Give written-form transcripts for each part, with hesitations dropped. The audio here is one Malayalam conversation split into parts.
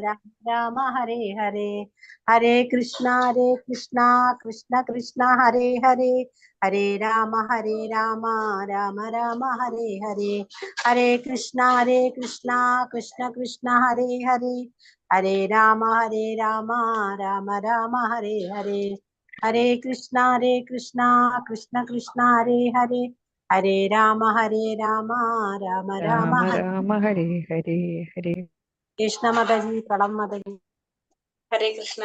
രാമ രാമ ഹരേ ഹരേ. ഹരേ കൃഷ്ണ കൃഷ്ണ കൃഷ്ണ ഹരേ ഹരേ. ഹരേ രാമ രാമ രാമ ഹരേ ഹരേ. ഹരേ കൃഷ്ണ കൃഷ്ണ കൃഷ്ണ ഹരേ ഹരേ. ഹരേ രാമ രാമ രാമ ഹരേ ഹരേ. ഹരേ കൃഷ്ണ കൃഷ്ണ കൃഷ്ണ ഹരേ ഹരേ. ഹരേ രാമ രാമ രാമ രാമ ഹരേ ഹരേ. ഹരേ കൃഷ്ണ മാതാജി, പ്രണാം മാതാജി. ഹരേ കൃഷ്ണ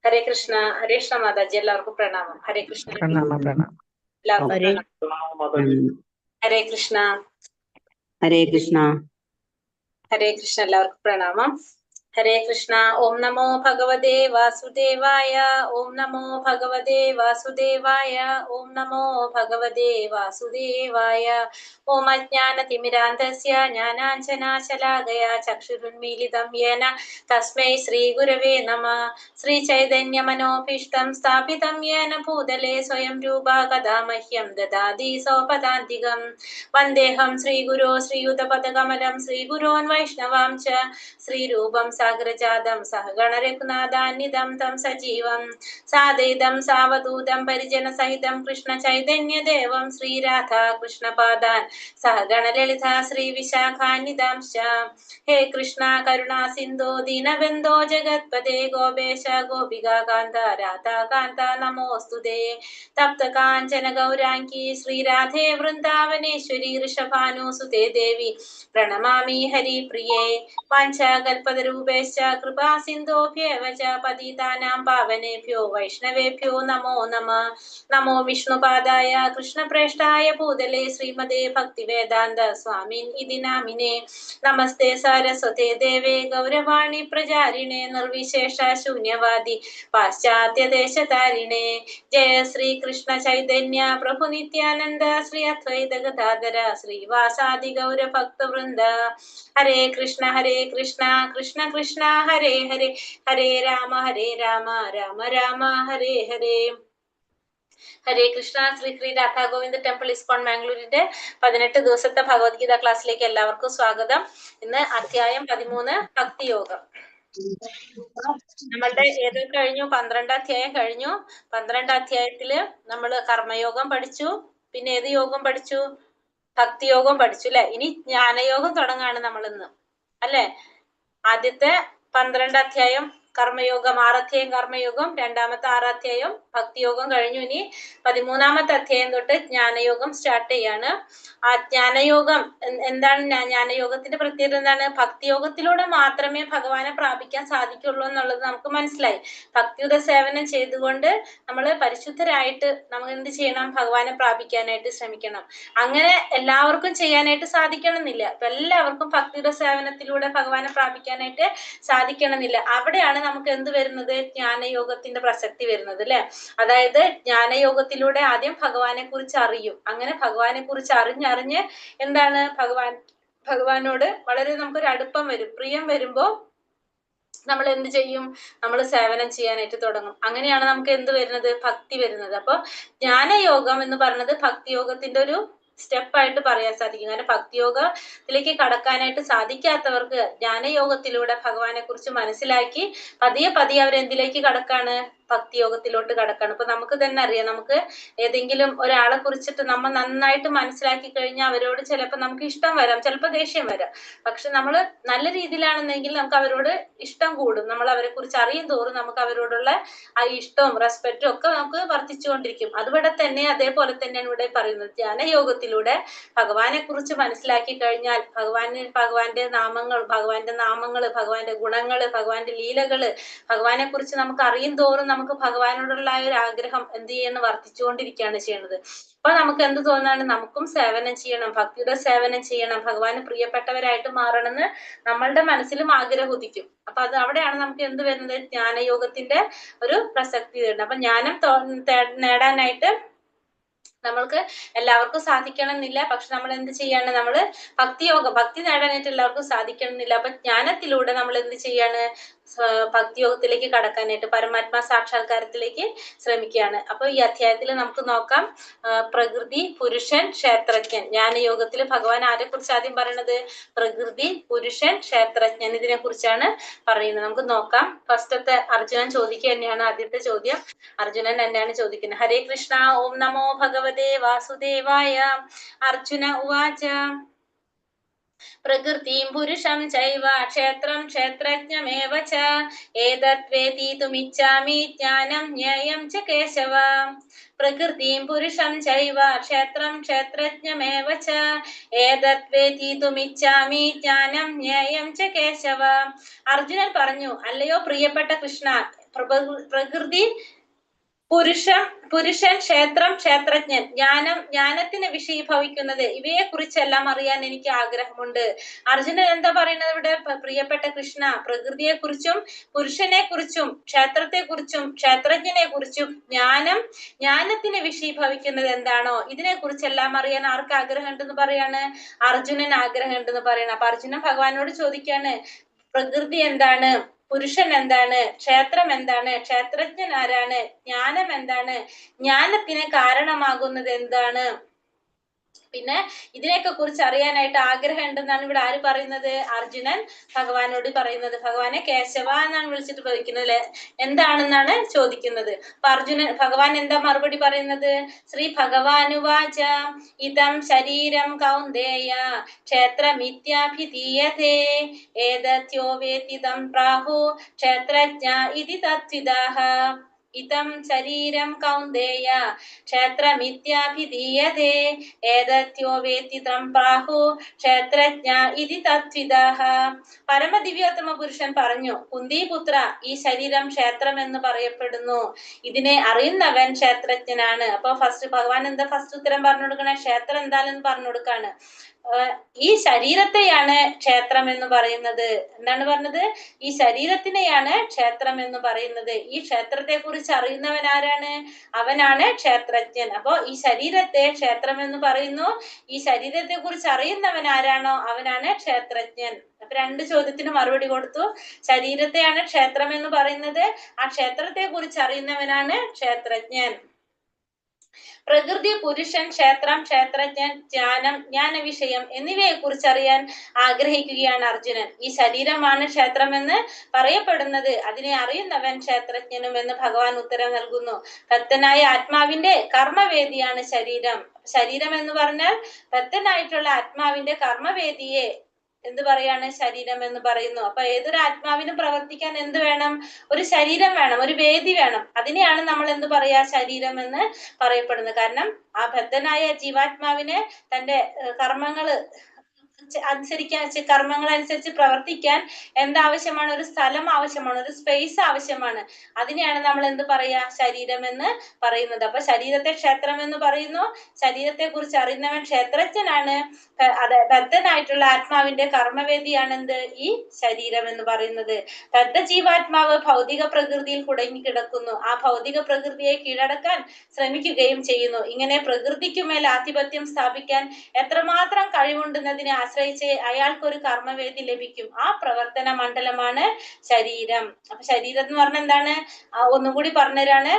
ഹരേ കൃഷ്ണ. ഹരേ കൃഷ്ണ മാതാജി, എല്ലാവർക്കും പ്രണാമം. ഹരേ കൃഷ്ണ. പ്രണാമം. എല്ലാവർക്കും പ്രണാമം. ഹരേ കൃഷ്ണ ഹരേ കൃഷ്ണ. ഹരേ കൃഷ്ണ. എല്ലാവർക്കും പ്രണാമം. ഹരേ കൃഷ്ണ. ഓം നമോ ഭഗവതേ വാസുദേവായ. ഓം നമോ ഭഗവതേ വാസുദേവായ. ഓം നമോ ഭഗവതേ വാസുദേവായ. ഓം അജ്ഞാനതിമിരാന്ധസ്യ ജ്ഞാനാഞ്ജനാശലാകയ ചക്ഷുരുന്മീലിതം യേന തസ്മൈ ശ്രീ ഗുരവേ നമഃ. ശ്രീ ചൈതന്യ മനോഭീഷ്ടം സ്ഥാപിതം യേന ഭൂതലേ സ്വയം രൂപാ കഥാ മഹ്യം ദദാതി സ്വപദാന്തികം. വന്ദേഹം ശ്രീഗുരോ ശ്രീയുതപദകമലം ശ്രീഗുരോൻ വൈഷ്ണവാം ച ശ്രീരൂപം സാഗ്രജാതം സഹഗണ രഘുനാഥാന്വിതം തം സജീവം സാദൈതം സാവധൂതം പരിജന സഹിതം കൃഷ്ണ ചൈതന്യ ദേവം ശ്രീരാധാ കൃഷ്ണപാദാൻ സഹഗണ ലളിത ശ്രീ വിശാഖാന്വിതാംശ. ഹേ കൃഷ്ണ കരുണാ സിന്ധോ ദീനബന്ധോ ജഗത്പദേ ഗോപേശ ഗോപികാ കാന്ത രാധാ കാന്ത നമോസ്തുതേ. തപ്ത കാഞ്ചന ഗൗരാംഗി ശ്രീരാധേ വൃന്ദാവനേശ്വരി ഋഷഭാനുസുതേ ദേവി പ്രണമാമി ഹരിപ്രിയേ. വാഞ്ചാകൽപതരൂപേശ്ച കൃപാ സിന്ധോഭ്യേവ ച പതിതാനാം പാവനേഭ്യോ വൈഷ്ണവേഭ്യോ നമോ നമഃ. നമോ വിഷ്ണുപാദായ കൃഷ്ണപ്രേഷ്ഠായ ഭൂതലേ ശ്രീമതേ ഭക്തിവേദാന്ത സ്വാമിൻ ഇതി നാമിനേ. നമസ്തേ സാരസ്വതേ ദേവേ ഗൗരവാണി പ്രചാരിണേ നിർവിശേഷ ശൂന്യവാദി പാശ്ചാത്യദേശതാരിണേ. ജയ ശ്രീ കൃഷ്ണ ചൈതന്യ പ്രഭു നിത്യാനന്ദ ശ്രീ അദ്വൈത ഗദാധര ശ്രീവാസാദി ഗൗരഭക്തവൃന്ദ. ഹരേ കൃഷ്ണ കൃഷ്ണ കൃഷ്ണ ഹരേ ഹരേ. ഹരേ രാമ രാമ രാമ ഹരേ ഹരേ. ഹരേ കൃഷ്ണ. ശ്രീ രാധാ ഗോവിന്ദ് ടെമ്പിൾ ഇസ്കോൺ മാംഗ്ലൂരിന്റെ 18 ദിവസത്തെ ഭഗവത്ഗീത ക്ലാസ്സിലേക്ക് എല്ലാവർക്കും സ്വാഗതം. ഇന്ന് അധ്യായം 13 ഭക്തിയോഗം. നമ്മളുടെ ഏത് കഴിഞ്ഞു? 12 അധ്യായം കഴിഞ്ഞു. 12 അധ്യായത്തില് നമ്മൾ കർമ്മയോഗം പഠിച്ചു. പിന്നെ ഏത് യോഗം പഠിച്ചു? ഭക്തിയോഗം പഠിച്ചു അല്ലെ. ഇനി ജ്ഞാനയോഗം തുടങ്ങാണ് നമ്മൾ ഇന്ന് അല്ലെ. ആദ്യത്തെ 12 അധ്യായം കർമ്മയോഗം, 6 അധ്യായം കർമ്മയോഗം, രണ്ടാമത്തെ 6 അധ്യായം ഭക്തിയോഗം കഴിഞ്ഞു. ഇനി 13ാമത്തെ അധ്യായം തൊട്ട് ജ്ഞാനയോഗം സ്റ്റാർട്ട് ചെയ്യാണ്. ആ ജ്ഞാനയോഗം എന്താണ്? ജ്ഞാനയോഗത്തിന്റെ പ്രത്യേകത എന്താണ്? ഭക്തിയോഗത്തിലൂടെ മാത്രമേ ഭഗവാനെ പ്രാപിക്കാൻ സാധിക്കുള്ളൂ എന്നുള്ളത് നമുക്ക് മനസ്സിലായി. ഭക്തിയുത സേവനം ചെയ്തുകൊണ്ട് നമ്മൾ പരിശുദ്ധരായിട്ട് നമ്മൾ എന്ത് ചെയ്യണം? ഭഗവാനെ പ്രാപിക്കാനായിട്ട് ശ്രമിക്കണം. അങ്ങനെ എല്ലാവർക്കും ചെയ്യാനായിട്ട് സാധിക്കണമെന്നില്ല. അപ്പൊ എല്ലാവർക്കും ഭക്തിയുടെ സേവനത്തിലൂടെ ഭഗവാനെ പ്രാപിക്കാനായിട്ട് സാധിക്കണമെന്നില്ല. അവിടെയാണ് നമുക്ക് എന്ത് വരുന്നത്? ജ്ഞാനയോഗത്തിന്റെ പ്രസക്തി വരുന്നത് അല്ലെ. അതായത് ജ്ഞാനയോഗത്തിലൂടെ ആദ്യം ഭഗവാനെ കുറിച്ച് അറിയും. അങ്ങനെ ഭഗവാനെ കുറിച്ച് അറിഞ്ഞ് എന്താണ്? ഭഗവാനോട് വളരെ നമുക്കൊരു അടുപ്പം വരും, പ്രിയം വരുമ്പോ നമ്മൾ എന്ത് ചെയ്യും? നമ്മൾ സേവനം ചെയ്യാനായിട്ട് തുടങ്ങും. അങ്ങനെയാണ് നമുക്ക് എന്ത് വരുന്നത്? ഭക്തി വരുന്നത്. അപ്പൊ ജ്ഞാനയോഗം എന്ന് പറയുന്നത് ഭക്തിയോഗത്തിന്റെ ഒരു സ്റ്റെപ്പായിട്ട് പറയാൻ സാധിക്കും. കാരണം ഭക്തിയോഗത്തിലേക്ക് കടക്കാനായിട്ട് സാധിക്കാത്തവർക്ക് ജ്ഞാനയോഗത്തിലൂടെ ഭഗവാനെ കുറിച്ച് മനസ്സിലാക്കി പതിയെ അവരെന്തിലേക്ക് കടക്കാണ്? ഭക്തിയോഗത്തിലോട്ട് കടക്കാണ്. ഇപ്പൊ നമുക്ക് തന്നെ അറിയാം, നമുക്ക് ഏതെങ്കിലും ഒരാളെ കുറിച്ചിട്ട് നമ്മൾ നന്നായിട്ട് മനസ്സിലാക്കി കഴിഞ്ഞാൽ അവരോട് ചിലപ്പോൾ നമുക്ക് ഇഷ്ടം വരാം, ചിലപ്പോൾ ദേഷ്യം വരാം. പക്ഷെ നമ്മൾ നല്ല രീതിയിലാണെന്നെങ്കിൽ നമുക്ക് അവരോട് ഇഷ്ടം കൂടും. നമ്മൾ അവരെ കുറിച്ച് അറിയും തോറും നമുക്ക് അവരോടുള്ള ആ ഇഷ്ടവും റെസ്പെക്റ്റും ഒക്കെ നമുക്ക് വർദ്ധിച്ചുകൊണ്ടിരിക്കും. അതുപോലെ തന്നെ അതേപോലെ തന്നെയാണ് ഇവിടെ പറയുന്നത്. ധ്യാനയോഗത്തിലൂടെ ഭഗവാനെ കുറിച്ച് മനസ്സിലാക്കി കഴിഞ്ഞാൽ ഭഗവാന്റെ നാമങ്ങൾ, ഭഗവാന്റെ ഗുണങ്ങള്, ഭഗവാന്റെ ലീലകള്, ഭഗവാനെ കുറിച്ച് നമുക്ക് അറിയും തോറും നമുക്ക് ഭഗവാനോടുള്ള ആ ഒരു ആഗ്രഹം എന്ത് ചെയ്യുന്നു? വർദ്ധിച്ചുകൊണ്ടിരിക്കുകയാണ് ചെയ്യുന്നത്. അപ്പൊ നമുക്ക് എന്ത് തോന്നാണ്? നമുക്കും സേവനം ചെയ്യണം, ഭക്തിയുടെ സേവനം ചെയ്യണം, ഭഗവാന് പ്രിയപ്പെട്ടവരായിട്ട് മാറണമെന്ന് നമ്മളുടെ മനസ്സിലും ആഗ്രഹം ഉദിക്കും. അപ്പൊ അത് അവിടെയാണ് നമുക്ക് എന്ത് വരുന്നത്? ജ്ഞാനയോഗത്തിന്റെ ഒരു പ്രസക്തി വരുന്നത്. അപ്പൊ ജ്ഞാനം നേടാനായിട്ട് നമ്മൾക്ക് എല്ലാവർക്കും സാധിക്കണം എന്നില്ല. പക്ഷെ നമ്മൾ എന്ത് ചെയ്യാണ്? ഭക്തി നേടാനായിട്ട് എല്ലാവർക്കും സാധിക്കണം എന്നില്ല. അപ്പൊ ജ്ഞാനത്തിലൂടെ നമ്മൾ എന്ത് ചെയ്യാണ്? ഭക്തിയോഗത്തിലേക്ക് കടക്കാനായിട്ട്, പരമാത്മാ സാക്ഷാത്കാരത്തിലേക്ക് ശ്രമിക്കുകയാണ്. അപ്പൊ ഈ അധ്യായത്തിൽ നമുക്ക് നോക്കാം, പ്രകൃതി, പുരുഷൻ, ക്ഷേത്രജ്ഞൻ. ജ്ഞാനയോഗത്തിൽ ഭഗവാൻ ആരെ കുറിച്ച് ആദ്യം പറയണത്? പ്രകൃതി, പുരുഷൻ, ക്ഷേത്രജ്ഞൻ, ഇതിനെ കുറിച്ചാണ് പറയുന്നത്. നമുക്ക് നോക്കാം. ഫസ്റ്റത്തെ അർജുനൻ ചോദിക്കുക തന്നെയാണ് ആദ്യത്തെ ചോദ്യം. അർജുനൻ തന്നെയാണ് ചോദിക്കുന്നത്. ഹരേ കൃഷ്ണ. ഓം നമോ ഭഗവതേ വാസുദേവായ. അർജുന ഉവാച പ്രകൃതിം പുരുഷം ചൈവ ക്ഷേത്രം ക്ഷേത്രജ്ഞമേവ ച ഏതദ്വേദിതുമിച്ഛാമി ജ്ഞാനം ജ്ഞേയം ച കേശവ. പ്രകൃതിം പുരുഷം ചൈവ ക്ഷേത്രം ക്ഷേത്രജ്ഞമേവ ച ഏതദ്വേദിതുമിച്ഛാമി ജ്ഞാനം ജ്ഞേയം ച കേശവ. അർജുനൻ പറഞ്ഞു, അല്ലയോ പ്രിയപ്പെട്ട കൃഷ്ണ, പ്രകൃതി, പുരുഷൻ, ക്ഷേത്രം, ക്ഷേത്രജ്ഞൻ, ജ്ഞാനത്തിന് വിഷയീഭവിക്കുന്നത്, ഇവയെ കുറിച്ചെല്ലാം അറിയാൻ എനിക്ക് ആഗ്രഹമുണ്ട്. അർജുനൻ എന്താ പറയുന്നത് ഇവിടെ? പ്രിയപ്പെട്ട കൃഷ്ണ, പ്രകൃതിയെ കുറിച്ചും പുരുഷനെ കുറിച്ചും ക്ഷേത്രത്തെ കുറിച്ചും ക്ഷേത്രജ്ഞനെ കുറിച്ചും ജ്ഞാനത്തിന് വിഷയീഭവിക്കുന്നത് എന്താണോ ഇതിനെ കുറിച്ചെല്ലാം അറിയാൻ ആർക്ക് ആഗ്രഹം ഉണ്ടെന്ന് പറയാണ്? അർജുനൻ ആഗ്രഹം ഉണ്ടെന്ന് പറയണം. അപ്പൊ അർജുനൻ ഭഗവാനോട് ചോദിക്കാണ്, പ്രകൃതി എന്താണ്, പുരുഷൻ എന്താണ്, ക്ഷേത്രം എന്താണ്, ക്ഷേത്രജ്ഞൻ ആരാണ്, ജ്ഞാനം എന്താണ്, ജ്ഞാനത്തിന് കാരണമാകുന്നത് എന്താണ്, പിന്നെ ഇതിനെയൊക്കെ കുറിച്ച് അറിയാനായിട്ട് ആഗ്രഹം ഉണ്ടെന്നാണ് ഇവിടെ ആര് പറയുന്നത്? അർജുനൻ ഭഗവാനോട് പറയുന്നത്. ഭഗവാനെ കേശവ എന്നാണ് വിളിച്ചിട്ട് ചോദിക്കുന്നത്, എന്താണെന്നാണ് ചോദിക്കുന്നത്. അപ്പൊ ഭഗവാൻ എന്താ മറുപടി പറയുന്നത്? ശ്രീ ഭഗവാനുവാച ഇതം ശരീരം കൗന്ദേയ ക്ഷേത്രമിത്യാഭിധീയതേ ഏതദ്യോ വേത്തി തം പ്രാഹു ക്ഷേത്രജ്ഞ ഇതി തത്വിദാഃ. ഇതം ശരീരം കൗന്ദേയ ക്ഷേത്രമിത്യാഭിധീയതേ ഏതദ്യോ വേത്തി തം പ്രാഹു ക്ഷേത്രജ്ഞ ഇതി തത്വിദാഃ. പരമദിവ്യോത്തമ പുരുഷൻ പറഞ്ഞു, കുന്തിപുത്ര, ഈ ശരീരം ക്ഷേത്രം എന്ന് പറയപ്പെടുന്നു. ഇതിനെ അറിയുന്നവൻ ക്ഷേത്രജ്ഞനാണ്. അപ്പൊ ഭഗവാൻ എന്താ ഫസ്റ്റ് ഉത്തരം പറഞ്ഞു കൊടുക്കണേ? ക്ഷേത്രം എന്താണെന്ന് പറഞ്ഞു കൊടുക്കാണ്. ഈ ശരീരത്തെയാണ് ക്ഷേത്രം എന്ന് പറയുന്നത്. എന്താണ് പറഞ്ഞത്? ഈ ശരീരത്തിനെയാണ് ക്ഷേത്രം എന്ന് പറയുന്നത്. ഈ ക്ഷേത്രത്തെ കുറിച്ച് അറിയുന്നവൻ ആരാണ്? അവനാണ് ക്ഷേത്രജ്ഞൻ. അപ്പോ ഈ ശരീരത്തെ ക്ഷേത്രം എന്ന് പറയുന്നു. ഈ ശരീരത്തെ കുറിച്ച് അറിയുന്നവൻ ആരാണോ അവനാണ് ക്ഷേത്രജ്ഞൻ. അപ്പൊ രണ്ട് ചോദ്യത്തിന് മറുപടി കൊടുത്തു. ശരീരത്തെയാണ് ക്ഷേത്രം എന്ന് പറയുന്നത്. ആ ക്ഷേത്രത്തെ കുറിച്ച് അറിയുന്നവനാണ് ക്ഷേത്രജ്ഞൻ. പ്രകൃതി, പുരുഷൻ, ക്ഷേത്രം, ക്ഷേത്രജ്ഞൻ, ജ്ഞാന വിഷയം എന്നിവയെ കുറിച്ച് അറിയാൻ ആഗ്രഹിക്കുകയാണ് അർജുനൻ. ഈ ശരീരമാണ് ക്ഷേത്രം എന്ന് പറയപ്പെടുന്നത്. അതിനെ അറിയുന്നവൻ ക്ഷേത്രജ്ഞനും എന്ന് ഭഗവാൻ ഉത്തരം നൽകുന്നു. ഭക്തനായ ആത്മാവിന്റെ കർമ്മവേദിയാണ് ശരീരം. ശരീരം എന്ന് പറഞ്ഞാൽ ഭക്തനായിട്ടുള്ള ആത്മാവിന്റെ കർമ്മവേദിയെ എന്ത് പറയാണ്? ശരീരം എന്ന് പറയുന്നു. അപ്പൊ ഏതൊരു ആത്മാവിനും പ്രവർത്തിക്കാൻ എന്ത് വേണം? ഒരു ശരീരം വേണം, ഒരു വേദി വേണം. അതിനെയാണ് നമ്മൾ എന്ത് പറയാ? ശരീരം എന്ന് പറയപ്പെടുന്നത്. കാരണം ആ ബദ്ധനായ ജീവാത്മാവിന് തന്റെ കർമ്മങ്ങള് അനുസരിച്ച് പ്രവർത്തിക്കാൻ എന്താവശ്യമാണ്? ഒരു സ്ഥലം ആവശ്യമാണ്, ഒരു സ്പേസ് ആവശ്യമാണ്. അതിനെയാണ് നമ്മൾ എന്ത് പറയാ? ശരീരം എന്ന് പറയുന്നത്. അപ്പൊ ശരീരത്തെ ക്ഷേത്രം എന്ന് പറയുന്നു. ശരീരത്തെ കുറിച്ച് അറിയുന്നവൻ ക്ഷേത്രജ്ഞനാണ്. ബദ്ധനായിട്ടുള്ള ആത്മാവിന്റെ കർമ്മവേദിയാണ് എന്ത്? ഈ ശരീരം എന്ന് പറയുന്നത്. ബദ്ധ ജീവാത്മാവ് ഭൗതിക പ്രകൃതിയിൽ കുടങ്ങി കിടക്കുന്നു. ആ ഭൗതിക പ്രകൃതിയെ കീഴടക്കാൻ ശ്രമിക്കുകയും ചെയ്യുന്നു. ഇങ്ങനെ പ്രകൃതിക്കുമേൽ ആധിപത്യം സ്ഥാപിക്കാൻ എത്രമാത്രം കഴിവുണ്ടെന്നതിനെ ആശ്രയിച്ച് അയാൾക്കൊരു കർമ്മവേദി ലഭിക്കും. ആ പ്രവർത്തന മണ്ഡലമാണ് ശരീരം. അപ്പൊ ശരീരം എന്ന് പറഞ്ഞാൽ എന്താണ്? ഒന്നും കൂടി പറഞ്ഞുതരാണ്.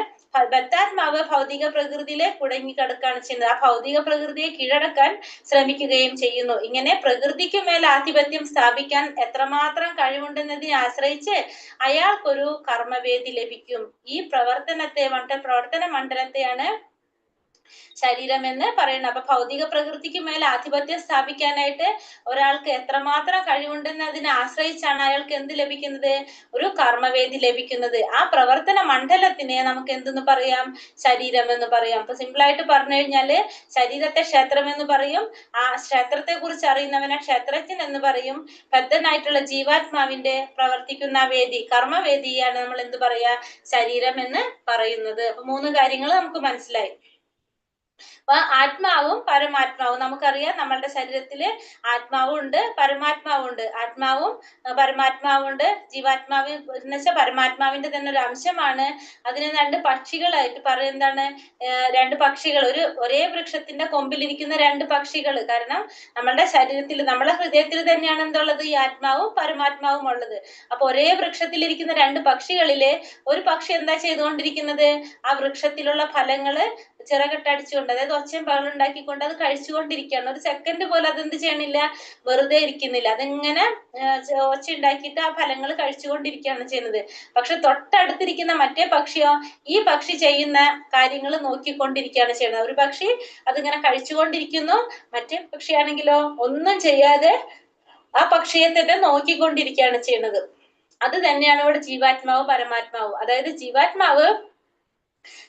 ബദ്ധാത്മാവ് ഭൗതിക പ്രകൃതിയിലെ കുടങ്ങിക്കിടക്കുകയാണ് ചെയ്യുന്നത്. ആ ഭൗതിക പ്രകൃതിയെ കീഴടക്കാൻ ശ്രമിക്കുകയും ചെയ്യുന്നു. ഇങ്ങനെ പ്രകൃതിക്കുമേൽ ആധിപത്യം സ്ഥാപിക്കാൻ എത്രമാത്രം കഴിവുണ്ടെന്നതിനെ ആശ്രയിച്ച് അയാൾക്കൊരു കർമ്മവേദി ലഭിക്കും. ഈ പ്രവർത്തന മണ്ഡലത്തെയാണ് ശരീരം എന്ന് പറയുന്നത്. അപ്പൊ ഭൗതിക പ്രകൃതിക്ക് മേൽ ആധിപത്യം സ്ഥാപിക്കാനായിട്ട് ഒരാൾക്ക് എത്രമാത്രം കഴിവുണ്ടെന്ന് അതിനെ ആശ്രയിച്ചാണ് അയാൾക്ക് എന്ത് ലഭിക്കുന്നത്? ഒരു കർമ്മവേദി ലഭിക്കുന്നത്. ആ പ്രവർത്തന മണ്ഡലത്തിനെ നമുക്ക് എന്തെന്ന് പറയാം? ശരീരം എന്ന് പറയാം. അപ്പൊ സിമ്പിൾ ആയിട്ട് പറഞ്ഞു കഴിഞ്ഞാല് ശരീരത്തെ ക്ഷേത്രം എന്ന് പറയും. ആ ക്ഷേത്രത്തെ കുറിച്ച് അറിയുന്നവനെ ക്ഷേത്രജ്ഞൻ എന്ന് പറയും. ബദ്ധനായിട്ടുള്ള ജീവാത്മാവിന്റെ പ്രവർത്തിക്കുന്ന വേദി, കർമ്മവേദിയാണ് നമ്മൾ എന്ത് പറയാ? ശരീരം എന്ന് പറയുന്നത്. അപ്പൊ മൂന്ന് കാര്യങ്ങൾ നമുക്ക് മനസ്സിലായി. അപ്പൊ ആത്മാവും പരമാത്മാവും നമുക്കറിയാം, നമ്മളുടെ ശരീരത്തില് ആത്മാവും ഉണ്ട്, പരമാത്മാവും ഉണ്ട്. ആത്മാവും പരമാത്മാവും ഉണ്ട്. ജീവാത്മാവ് എന്ന് വെച്ചാൽ പരമാത്മാവിന്റെ തന്നെ ഒരു അംശമാണ്. അതിന് രണ്ട് പക്ഷികളായിട്ട് എന്താണ്, രണ്ട് പക്ഷികൾ, ഒരേ വൃക്ഷത്തിന്റെ കൊമ്പിലിരിക്കുന്ന രണ്ട് പക്ഷികൾ. കാരണം നമ്മളുടെ ശരീരത്തിൽ, നമ്മളെ ഹൃദയത്തിൽ തന്നെയാണ് എന്തുള്ളത്, ഈ ആത്മാവും പരമാത്മാവും ഉള്ളത്. അപ്പൊ ഒരേ വൃക്ഷത്തിലിരിക്കുന്ന രണ്ട് പക്ഷികളിലെ ഒരു പക്ഷി എന്താ ചെയ്തുകൊണ്ടിരിക്കുന്നത്, ആ വൃക്ഷത്തിലുള്ള ഫലങ്ങള് ചിറകെട്ടടിച്ചുകൊണ്ട്, അതായത് ഒച്ചയും ബഹളം ഉണ്ടാക്കിക്കൊണ്ട് അത് കഴിച്ചുകൊണ്ടിരിക്കുകയാണ്. ഒരു സെക്കൻഡ് പോലും അതെന്ത് ചെയ്യണില്ല, വെറുതെ ഇരിക്കുന്നില്ല. അതിങ്ങനെ ഒച്ച ഉണ്ടാക്കിയിട്ട് ആ ഫലങ്ങൾ കഴിച്ചുകൊണ്ടിരിക്കുകയാണ് ചെയ്യുന്നത്. പക്ഷെ തൊട്ടടുത്തിരിക്കുന്ന മറ്റേ പക്ഷിയോ ഈ പക്ഷി ചെയ്യുന്ന കാര്യങ്ങൾ നോക്കിക്കൊണ്ടിരിക്കുകയാണ് ചെയ്യുന്നത്. ഒരു പക്ഷി അതിങ്ങനെ കഴിച്ചുകൊണ്ടിരിക്കുന്നു, മറ്റേ പക്ഷിയാണെങ്കിലോ ഒന്നും ചെയ്യാതെ ആ പക്ഷിയെ തന്നെ നോക്കിക്കൊണ്ടിരിക്കുകയാണ് ചെയ്യുന്നത്. അത് തന്നെയാണ് ഇവിടെ ജീവാത്മാവ് പരമാത്മാവ്. അതായത് ജീവാത്മാവ്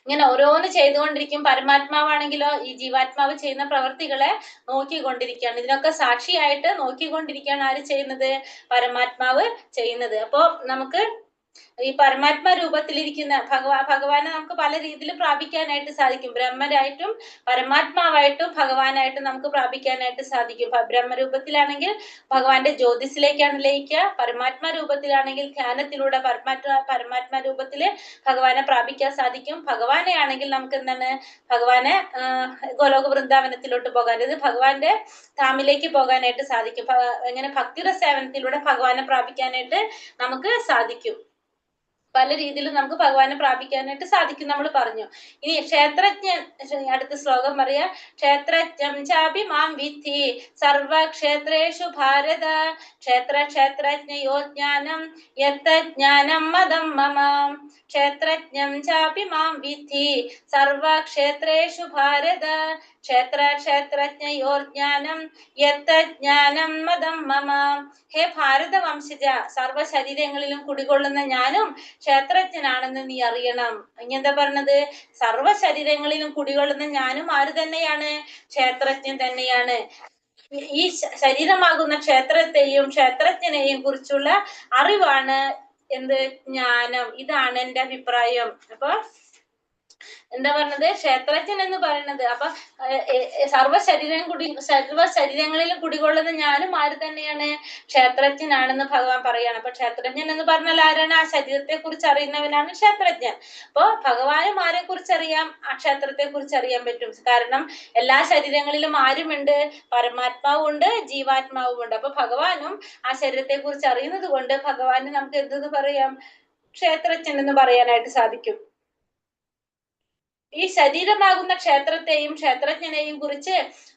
ഇങ്ങനെ ഓരോന്ന് ചെയ്തുകൊണ്ടിരിക്കും, പരമാത്മാവാണെങ്കിലോ ഈ ജീവാത്മാവ് ചെയ്യുന്ന പ്രവർത്തികളെ നോക്കിക്കൊണ്ടിരിക്കുകയാണ്. ഇതിനൊക്കെ സാക്ഷിയായിട്ട് നോക്കിക്കൊണ്ടിരിക്കുകയാണ് ആര് ചെയ്യുന്നത്, പരമാത്മാവ് ചെയ്യുന്നത്. അപ്പോ നമുക്ക് ഈ പരമാത്മാ രൂപത്തിലിരിക്കുന്ന ഭഗവാനെ നമുക്ക് പല രീതിയിൽ പ്രാപിക്കാനായിട്ട് സാധിക്കും. ബ്രഹ്മരായിട്ടും പരമാത്മാവായിട്ടും ഭഗവാനായിട്ടും നമുക്ക് പ്രാപിക്കാനായിട്ട് സാധിക്കും. ബ്രഹ്മരൂപത്തിലാണെങ്കിൽ ഭഗവാന്റെ ജ്യോതിസിലേക്കാണ് ലയിക്കുക. പരമാത്മാ രൂപത്തിലാണെങ്കിൽ ധ്യാനത്തിലൂടെ പരമാത്മാ രൂപത്തില് ഭഗവാനെ പ്രാപിക്കാൻ സാധിക്കും. ഭഗവാനെ ആണെങ്കിൽ നമുക്ക് എന്താണ്, ഭഗവാനെ ഗോലോക വൃന്ദാവനത്തിലോട്ട് പോകാൻ, അതായത് ഭഗവാന്റെ ധാമിലേക്ക് പോകാനായിട്ട് സാധിക്കും. എങ്ങനെ ഭക്തിയുടെ സേവനത്തിലൂടെ ഭഗവാനെ പ്രാപിക്കാനായിട്ട് നമുക്ക് സാധിക്കും. പല രീതിയിലും നമുക്ക് ഭഗവാനെ പ്രാപിക്കാനായിട്ട് സാധിക്കും നമ്മൾ പറഞ്ഞു. ഇനി ക്ഷേത്രജ്ഞൻ, അടുത്ത ശ്ലോകം പറയാ, ക്ഷേത്രജ്ഞം ചാപി മാം വിദ്ധി സർവക്ഷേത്രേഷു ഭാരത ക്ഷേത്രജ്ഞയോ ജ്ഞാനം യത്തജ്ഞാനം മദം മമ. ക്ഷേത്രജ്ഞം ചാപി മാം വിദ്ധി സർവക്ഷേത്രേഷു ഭാരത ക്ഷേത്രജ്ഞയോർ ജ്ഞാനം യത്തജ്ഞാനം മദം മമ. ഹേ ഭാരത വംശജ, സർവ ശരീരങ്ങളിലും കുടികൊള്ളുന്ന ഞാനും ക്ഷേത്രജ്ഞനാണെന്ന് നീ അറിയണം. ഇനി എന്താ പറഞ്ഞത്, സർവ ശരീരങ്ങളിലും കുടികൊള്ളുന്ന ഞാനും ആര് തന്നെയാണ്, ക്ഷേത്രജ്ഞൻ തന്നെയാണ്. ഈ ശരീരമാകുന്ന ക്ഷേത്രത്തെയും ക്ഷേത്രജ്ഞനെയും കുറിച്ചുള്ള അറിവാണ് എന്ത്, ജ്ഞാനം. ഇതാണ് എന്റെ അഭിപ്രായം. അപ്പൊ എന്താ പറഞ്ഞത്, ക്ഷേത്രജ്ഞൻ എന്ന് പറയുന്നത്, അപ്പൊ സർവ ശരീരങ്ങളിലും കുടികൊള്ളുന്ന ഞാനും ആര് തന്നെയാണ്, ക്ഷേത്രജ്ഞനാണെന്ന് ഭഗവാൻ പറയാണ്. അപ്പൊ ക്ഷേത്രജ്ഞൻ എന്ന് പറഞ്ഞാൽ ആരാണ്, ആ ശരീരത്തെ കുറിച്ച് അറിയുന്നവനാണ് ക്ഷേത്രജ്ഞൻ. അപ്പൊ ഭഗവാനും ആരെ കുറിച്ച് അറിയാം, ആ ക്ഷേത്രത്തെ കുറിച്ച് അറിയാൻ പറ്റും. കാരണം എല്ലാ ശരീരങ്ങളിലും ആരുമുണ്ട്, പരമാത്മാവും ഉണ്ട്, ജീവാത്മാവും ഉണ്ട്. അപ്പൊ ഭഗവാനും ആ ശരീരത്തെ കുറിച്ച് അറിയുന്നത് കൊണ്ട് ഭഗവാന് നമുക്ക് എന്തെന്ന് പറയാം, ക്ഷേത്രജ്ഞൻ എന്ന് പറയാനായിട്ട് സാധിക്കും. ഈ ശരീരമാകുന്ന ക്ഷേത്രത്തെയും ക്ഷേത്രജ്ഞനെയും കുറിച്ച്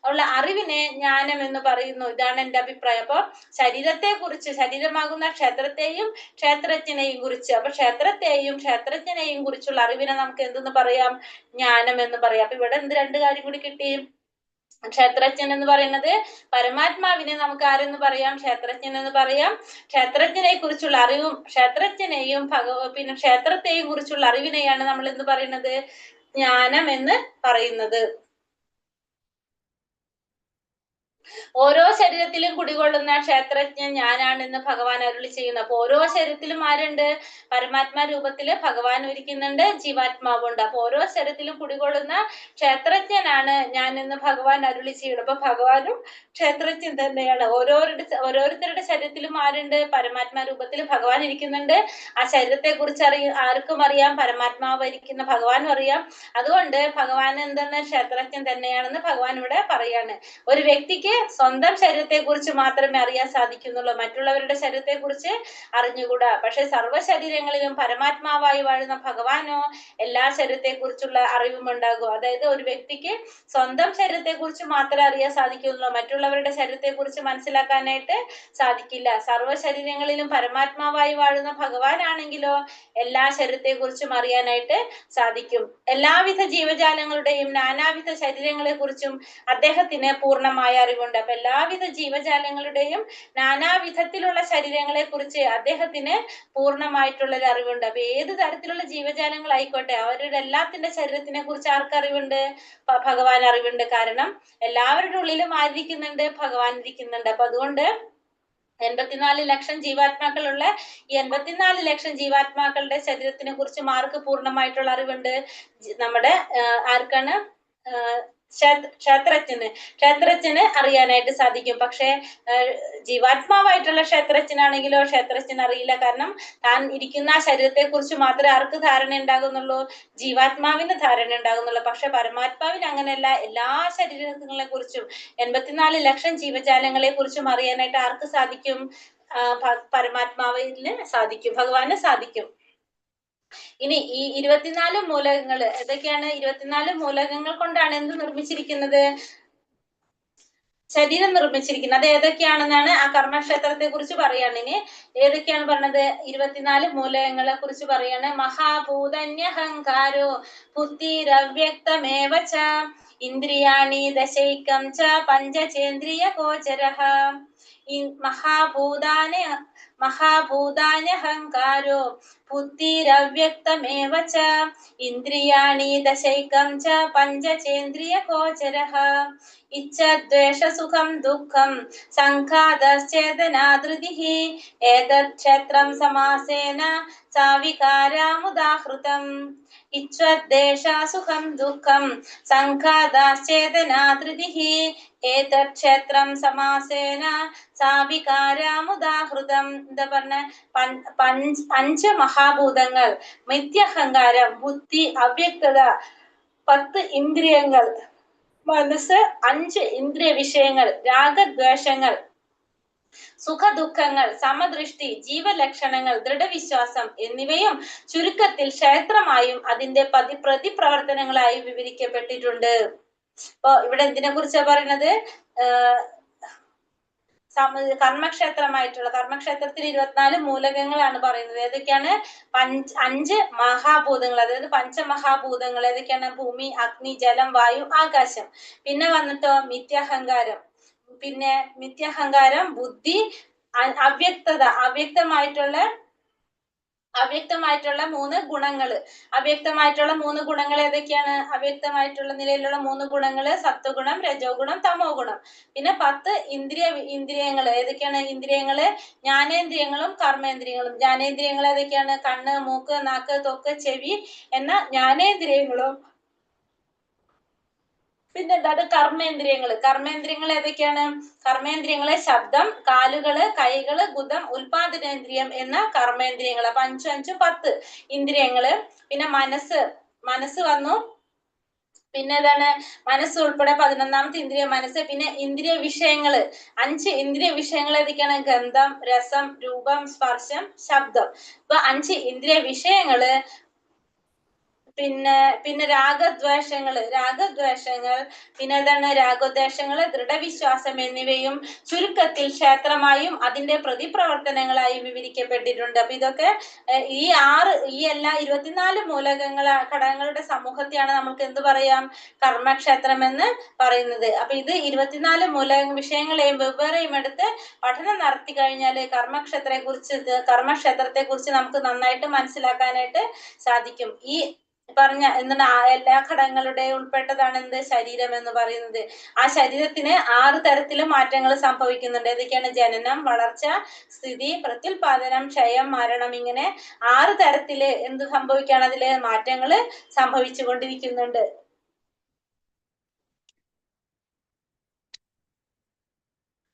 ഉള്ള അറിവിനെ ജ്ഞാനം എന്ന് പറയുന്നു. ഇതാണ് എന്റെ അഭിപ്രായം. അപ്പൊ ശരീരത്തെ കുറിച്ച്, ശരീരമാകുന്ന ക്ഷേത്രത്തെയും ക്ഷേത്രജ്ഞനെയും കുറിച്ച്, അപ്പൊ ക്ഷേത്രത്തെയും ക്ഷേത്രജ്ഞനെയും കുറിച്ചുള്ള അറിവിനെ നമുക്ക് എന്തെന്ന് പറയാം, ജ്ഞാനം എന്ന് പറയാം. അപ്പൊ ഇവിടെ എന്ത് രണ്ട് കാര്യം കൂടി കിട്ടി, ക്ഷേത്രജ്ഞൻ എന്ന് പറയുന്നത് പരമാത്മാവിനെ നമുക്ക് ആരെന്ന് പറയാം, ക്ഷേത്രജ്ഞൻ എന്ന് പറയാം. ക്ഷേത്രജ്ഞനെ കുറിച്ചുള്ള അറിവും ക്ഷേത്രജ്ഞനെയും പിന്നെ ക്ഷേത്രത്തെയും കുറിച്ചുള്ള അറിവിനെയാണ് നമ്മൾ എന്ത് പറയുന്നത്, ജ്ഞാനം എന്ന് പറയുന്നത്. ഓരോ ശരീരത്തിലും കുടികൊള്ളുന്ന ക്ഷേത്രജ്ഞൻ ഞാനാണെന്ന് ഭഗവാൻ അരുളി ചെയ്യുന്നു. അപ്പൊ ഓരോ ശരീരത്തിലും ആരുണ്ട്, പരമാത്മാ രൂപത്തില് ഭഗവാൻ ഇരിക്കുന്നുണ്ട്, ജീവാത്മാവുണ്ട്. അപ്പൊ ഓരോ ശരീരത്തിലും കുടികൊള്ളുന്ന ക്ഷേത്രജ്ഞനാണ് ഞാൻ എന്ന് ഭഗവാൻ അരുളി ചെയ്യുന്നു. അപ്പൊ ഭഗവാനും ക്ഷേത്രജ്ഞൻ തന്നെയാണ്. ഓരോരുത്തരുടെ ശരീരത്തിലും ആരുണ്ട്, പരമാത്മാ രൂപത്തിൽ ഭഗവാൻ ഇരിക്കുന്നുണ്ട്. ആ ശരീരത്തെ കുറിച്ച് ആർക്കും അറിയാം, പരമാത്മാവ് ഇരിക്കുന്ന ഭഗവാനും അറിയാം. അതുകൊണ്ട് ഭഗവാൻ എന്താണ്, ക്ഷേത്രജ്ഞൻ തന്നെയാണെന്ന് ഭഗവാൻ ഇവിടെ പറയാണ്. ഒരു വ്യക്തിക്ക് സ്വന്തം ശരീരത്തെ കുറിച്ച് മാത്രമേ അറിയാൻ സാധിക്കുന്നുള്ളൂ, മറ്റുള്ളവരുടെ ശരീരത്തെ കുറിച്ച് അറിഞ്ഞുകൂടാ. പക്ഷെ സർവ്വ ശരീരങ്ങളിലും പരമാത്മാവായി വാഴുന്ന ഭഗവാനോ എല്ലാ ശരീരത്തെ കുറിച്ചുള്ള അറിവും ഉണ്ടാകും. അതായത് ഒരു വ്യക്തിക്ക് സ്വന്തം ശരീരത്തെ കുറിച്ച് മാത്രമേ അറിയാൻ സാധിക്കുന്നുള്ളൂ, മറ്റുള്ളവരുടെ ശരീരത്തെ കുറിച്ച് മനസ്സിലാക്കാനായിട്ട് സാധിക്കില്ല. സർവ്വ ശരീരങ്ങളിലും പരമാത്മാവായി വാഴുന്ന ഭഗവാനാണെങ്കിലോ എല്ലാ ശരീരത്തെ കുറിച്ചും അറിയാനായിട്ട് സാധിക്കും. എല്ലാവിധ ജീവജാലങ്ങളുടെയും നാനാവിധ ശരീരങ്ങളെ കുറിച്ചും അദ്ദേഹത്തിന് പൂർണ്ണമായ അറിവുണ്ട്. അപ്പൊ എല്ലാവിധ ജീവജാലങ്ങളുടെയും നാനാവിധത്തിലുള്ള ശരീരങ്ങളെ കുറിച്ച് അദ്ദേഹത്തിന് പൂർണ്ണമായിട്ടുള്ള ഒരു അറിവുണ്ട്. അപ്പൊ ഏത് തരത്തിലുള്ള ജീവജാലങ്ങളായിക്കോട്ടെ അവരുടെ എല്ലാത്തിന്റെ ശരീരത്തിനെ കുറിച്ച് ആർക്കറിവുണ്ട്, ഭഗവാൻ അറിവുണ്ട്. കാരണം എല്ലാവരുടെ ഉള്ളിലും ആയിരിക്കുന്നുണ്ട്, ഭഗവാൻ ഇരിക്കുന്നുണ്ട്. അപ്പൊ അതുകൊണ്ട് 84 ലക്ഷം ജീവാത്മാക്കളുള്ള ഈ 84 ലക്ഷം ജീവാത്മാക്കളുടെ ശരീരത്തിനെ കുറിച്ച് ആർക്ക് പൂർണ്ണമായിട്ടുള്ള അറിവുണ്ട്, നമ്മുടെ ആർക്കാണ്, ക്ഷേത്രജ്ഞന് അറിയാനായിട്ട് സാധിക്കും. പക്ഷെ ജീവാത്മാവായിട്ടുള്ള ക്ഷേത്രജ്ഞനാണെങ്കിലോ ക്ഷേത്രജ്ഞന് അറിയില്ല. കാരണം താൻ ഇരിക്കുന്ന ആ ശരീരത്തെ കുറിച്ച് മാത്രമേ ആർക്ക് ധാരണ ഉണ്ടാകുന്നുള്ളൂ? ജീവാത്മാവിന് ധാരണ ഉണ്ടാകുന്നുള്ളൂ. പക്ഷെ പരമാത്മാവിന് അങ്ങനെയല്ല. എല്ലാ ശരീരങ്ങളെ കുറിച്ചും 84 ലക്ഷം ജീവജാലങ്ങളെ കുറിച്ചും അറിയാനായിട്ട് ആർക്ക് സാധിക്കും? പരമാത്മാവിന് സാധിക്കും, ഭഗവാന് സാധിക്കും. ഇനി ഈ 24 മൂലകങ്ങൾ ഏതൊക്കെയാണ്? 24 മൂലകങ്ങൾ കൊണ്ടാണ് എന്ത് നിർമ്മിച്ചിരിക്കുന്നത്? ശരീരം നിർമ്മിച്ചിരിക്കുന്നത്. അത് ഏതൊക്കെയാണെന്നാണ് ആ കർമ്മക്ഷേത്രത്തെ കുറിച്ച് പറയാണ്. ഇനി ഏതൊക്കെയാണ് പറഞ്ഞത്? 24 മൂലകങ്ങളെ കുറിച്ച് പറയാണ്. മഹാഭൂതന്യഹങ്കാരോ ബുദ്ധിരവ്യക്തമേവ ച ഇന്ദ്രിയാണി ദശൈകം ച പഞ്ചചേന്ദ്രിയ ഗോചരഃ. ഈ മഹാഭൂതാന്യഹങ്കാരോ ബുദ്ധിരവ്യക്തമേവ ച ഇന്ദ്രിയാണി ദശൈകം ച പഞ്ചചേന്ദ്രിയ ഗോചരഃ. ഇച്ഛദ്വേഷസുഖം ദുഃഖം സംഘാതശ്ചേതനാധൃതിഃ ഏതത് ക്ഷേത്രം സമാസേന സാവികാരാമുദാഹൃതം. ഇച്ഛദ്വേഷസുഖം ദുഃഖം സംഘാതശ്ചേതനാധൃതിഃ ഏതത് ക്ഷേത്രം സമാസേന സാവികാരാമുദാഹൃതം. എന്താ പറഞ്ഞ? 5 മഹാഭൂതങ്ങൾ, മിഥ്യഹങ്കാരം, ബുദ്ധി, അവ്യക്തത, 10 ഇന്ദ്രിയങ്ങൾ, മനസ്സ്, 5 ഇന്ദ്രിയ വിഷയങ്ങൾ, രാഗദ്വേഷങ്ങൾ, സുഖദുഃഖങ്ങൾ, സമദൃഷ്ടി, ജീവലക്ഷണങ്ങൾ, ദൃഢവിശ്വാസം എന്നിവയും ചുരുക്കത്തിൽ ക്ഷേത്രമായും അതിന്റെ പ്രതിപ്രവർത്തനങ്ങളായി വിവരിക്കപ്പെട്ടിട്ടുണ്ട്. അപ്പൊ ഇവിടെ എന്തിനെ കുറിച്ചാ പറയുന്നത്? കർമ്മക്ഷേത്രത്തിൽ 24 മൂലകങ്ങളാണ് പറയുന്നത്. ഏതൊക്കെയാണ്? 5 മഹാഭൂതങ്ങൾ, അതായത് പഞ്ചമഹാഭൂതങ്ങൾ. ഏതൊക്കെയാണ്? ഭൂമി, അഗ്നി, ജലം, വായു, ആകാശം. പിന്നെ വന്നിട്ടോ മിഥ്യാഹങ്കാരം. പിന്നെ മിഥ്യാഹങ്കാരം, ബുദ്ധി, അവ്യക്തത, അവ്യക്തമായിട്ടുള്ള 3 ഗുണങ്ങള്. അവ്യക്തമായിട്ടുള്ള 3 ഗുണങ്ങൾ ഏതൊക്കെയാണ്? അവ്യക്തമായിട്ടുള്ള നിലയിലുള്ള 3 ഗുണങ്ങള് സത്വഗുണം, രജോ ഗുണം, തമോ ഗുണം. പിന്നെ 10 ഇന്ദ്രിയങ്ങൾ. ഏതൊക്കെയാണ് ഇന്ദ്രിയങ്ങള്? ജ്ഞാനേന്ദ്രിയങ്ങളും കർമ്മേന്ദ്രിയങ്ങളും. ജ്ഞാനേന്ദ്രിയങ്ങൾ ഏതൊക്കെയാണ്? കണ്ണ്, മൂക്ക്, നാക്ക്, ത്വക്ക്, ചെവി എന്ന ജ്ഞാനേന്ദ്രിയങ്ങളും. പിന്നെന്താണ്? കർമ്മേന്ദ്രിയങ്ങൾ ഏതൊക്കെയാണ്? കർമ്മേന്ദ്രിയങ്ങള് ശബ്ദം, കാലുകള്, കൈകള്, ഗുദം, ഉൽപാദനേന്ദ്രിയം എന്ന കർമ്മേന്ദ്രിയങ്ങൾ. അപ്പൊ 5 5 10 ഇന്ദ്രിയങ്ങള്. പിന്നെ മനസ്സ് വന്നു. പിന്നെ ഏതാണ്? മനസ്സ് ഉൾപ്പെടെ 11ാമത്തെ ഇന്ദ്രിയ മനസ്സ്. പിന്നെ ഇന്ദ്രിയ വിഷയങ്ങള് 5 ഇന്ദ്രിയ വിഷയങ്ങൾ ഏതൊക്കെയാണ്? ഗന്ധം, രസം, രൂപം, സ്പർശം, ശബ്ദം. ഇപ്പൊ 5 ഇന്ദ്രിയ വിഷയങ്ങള്. പിന്നെ രാഗദ്വേഷങ്ങൾ, പിന്നെ ഏതാണ്? രാഗദ്വേഷങ്ങള്, ദൃഢവിശ്വാസം എന്നിവയും ചുരുക്കത്തിൽ ക്ഷേത്രമായും അതിന്റെ പ്രതിപ്രവർത്തനങ്ങളായും വിവരിക്കപ്പെട്ടിട്ടുണ്ട്. അപ്പൊ ഇതൊക്കെ ഈ എല്ലാ 24 ഘടകങ്ങളുടെ സമൂഹത്തെയാണ് നമുക്ക് എന്ത് പറയാം? കർമ്മക്ഷേത്രം എന്ന് പറയുന്നത്. അപ്പൊ ഇത് 24 വിഷയങ്ങളെയും വെവ്വേറെയും എടുത്ത് പഠനം നടത്തി കഴിഞ്ഞാൽ കർമ്മക്ഷേത്രത്തെ കുറിച്ച് നമുക്ക് നന്നായിട്ട് മനസ്സിലാക്കാനായിട്ട് സാധിക്കും. ഈ പറഞ്ഞ എന്താണ്? എല്ലാ ഘടകങ്ങളുടെ ഉൾപ്പെട്ടതാണ് എന്ത്? ശരീരം എന്ന് പറയുന്നത്. ആ ശരീരത്തിന് 6 തരത്തില് മാറ്റങ്ങൾ സംഭവിക്കുന്നുണ്ട്. ഏതൊക്കെയാണ്? ജനനം, വളർച്ച, സ്ഥിതി, പ്രത്യുൽപാദനം, ക്ഷയം, മരണം. ഇങ്ങനെ 6 തരത്തില് എന്ത് സംഭവിക്കുകയാണ്? അതില് മാറ്റങ്ങള് സംഭവിച്ചു കൊണ്ടിരിക്കുന്നുണ്ട്.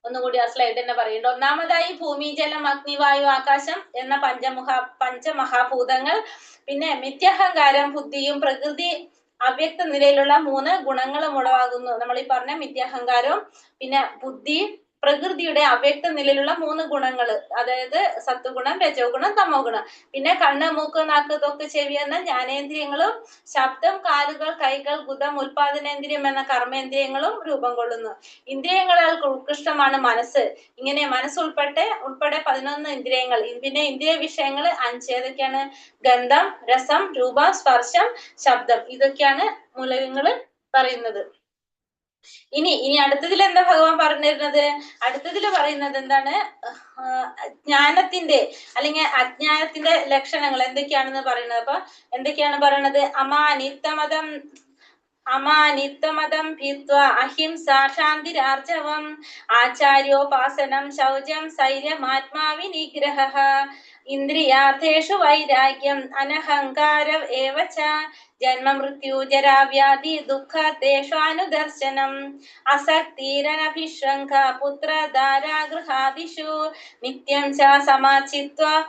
ഒന്നുകൂടി ആ സ്ലൈഡ് തന്നെ പറയുന്നുണ്ട്. ഒന്നാമതായി ഭൂമി, ജലം, അഗ്നി, വായു, ആകാശം എന്ന പഞ്ചമഹാഭൂതങ്ങൾ. പിന്നെ മിഥ്യാഹങ്കാരം, ബുദ്ധിയും പ്രകൃതി അവ്യക്ത നിലയിലുള്ള 3 ഗുണങ്ങളും ഉളവാകുന്നു. നമ്മൾ ഈ പറഞ്ഞ മിഥ്യാഹങ്കാരവും പിന്നെ ബുദ്ധി, പ്രകൃതിയുടെ അവ്യക്ത നിലയിലുള്ള 3 ഗുണങ്ങള്, അതായത് സത്വഗുണം, രജോ ഗുണം, തമോ ഗുണം. പിന്നെ കണ്ണ്, മൂക്ക്, നാക്ക്, ത്വക്ക്, ചെവി എന്ന ജ്ഞാനേന്ദ്രിയങ്ങളും ശബ്ദം, കാലുകൾ, കൈകൾ, ഗുദം, ഉൽപാദനേന്ദ്രിയം എന്ന കർമ്മേന്ദ്രിയങ്ങളും രൂപം കൊള്ളുന്നു. ഇന്ദ്രിയങ്ങൾക്ക് ഉത്കൃഷ്ടമാണ് മനസ്സ്. ഇങ്ങനെ മനസ്സുൾപ്പെടെ 11 ഇന്ദ്രിയങ്ങൾ. പിന്നെ ഇന്ദ്രിയ വിഷയങ്ങൾ 5. ഏതൊക്കെയാണ്? ഗന്ധം, രസം, രൂപം, സ്പർശം, ശബ്ദം. ഇതൊക്കെയാണ് മൂലകങ്ങള് പറയുന്നത്. ഇനി അടുത്തതിൽ എന്താ ഭഗവാൻ പറഞ്ഞിരുന്നത്? അടുത്തതിൽ പറയുന്നത് എന്താണ്? ജ്ഞാനത്തിന്റെ അല്ലെങ്കിൽ അജ്ഞാനത്തിന്റെ ലക്ഷണങ്ങൾ എന്തൊക്കെയാണെന്ന് പറയുന്നത്. അപ്പൊ എന്തൊക്കെയാണ് പറയുന്നത്? അമാനിത്തമതം ഭിത്വ അഹിംസ ശാന്തിരാർജവം ആചാര്യോപാസനം ശൗചം സൈര്യം ആത്മാവിനിഗ്രഹഃ ഇന്ദ്രിയാർത്ഥേഷു വൈരാഗ്യം അനഹങ്കാര ഏവ ച ജന്മ മൃത്യു ജരാ വ്യാധി ദുഃഖേഷാനുദർശനം അസക്തിരനഭിശ്രംഖ പുത്രധാരാഗൃഹാദിഷു നിത്യം ച സമാചിത്വം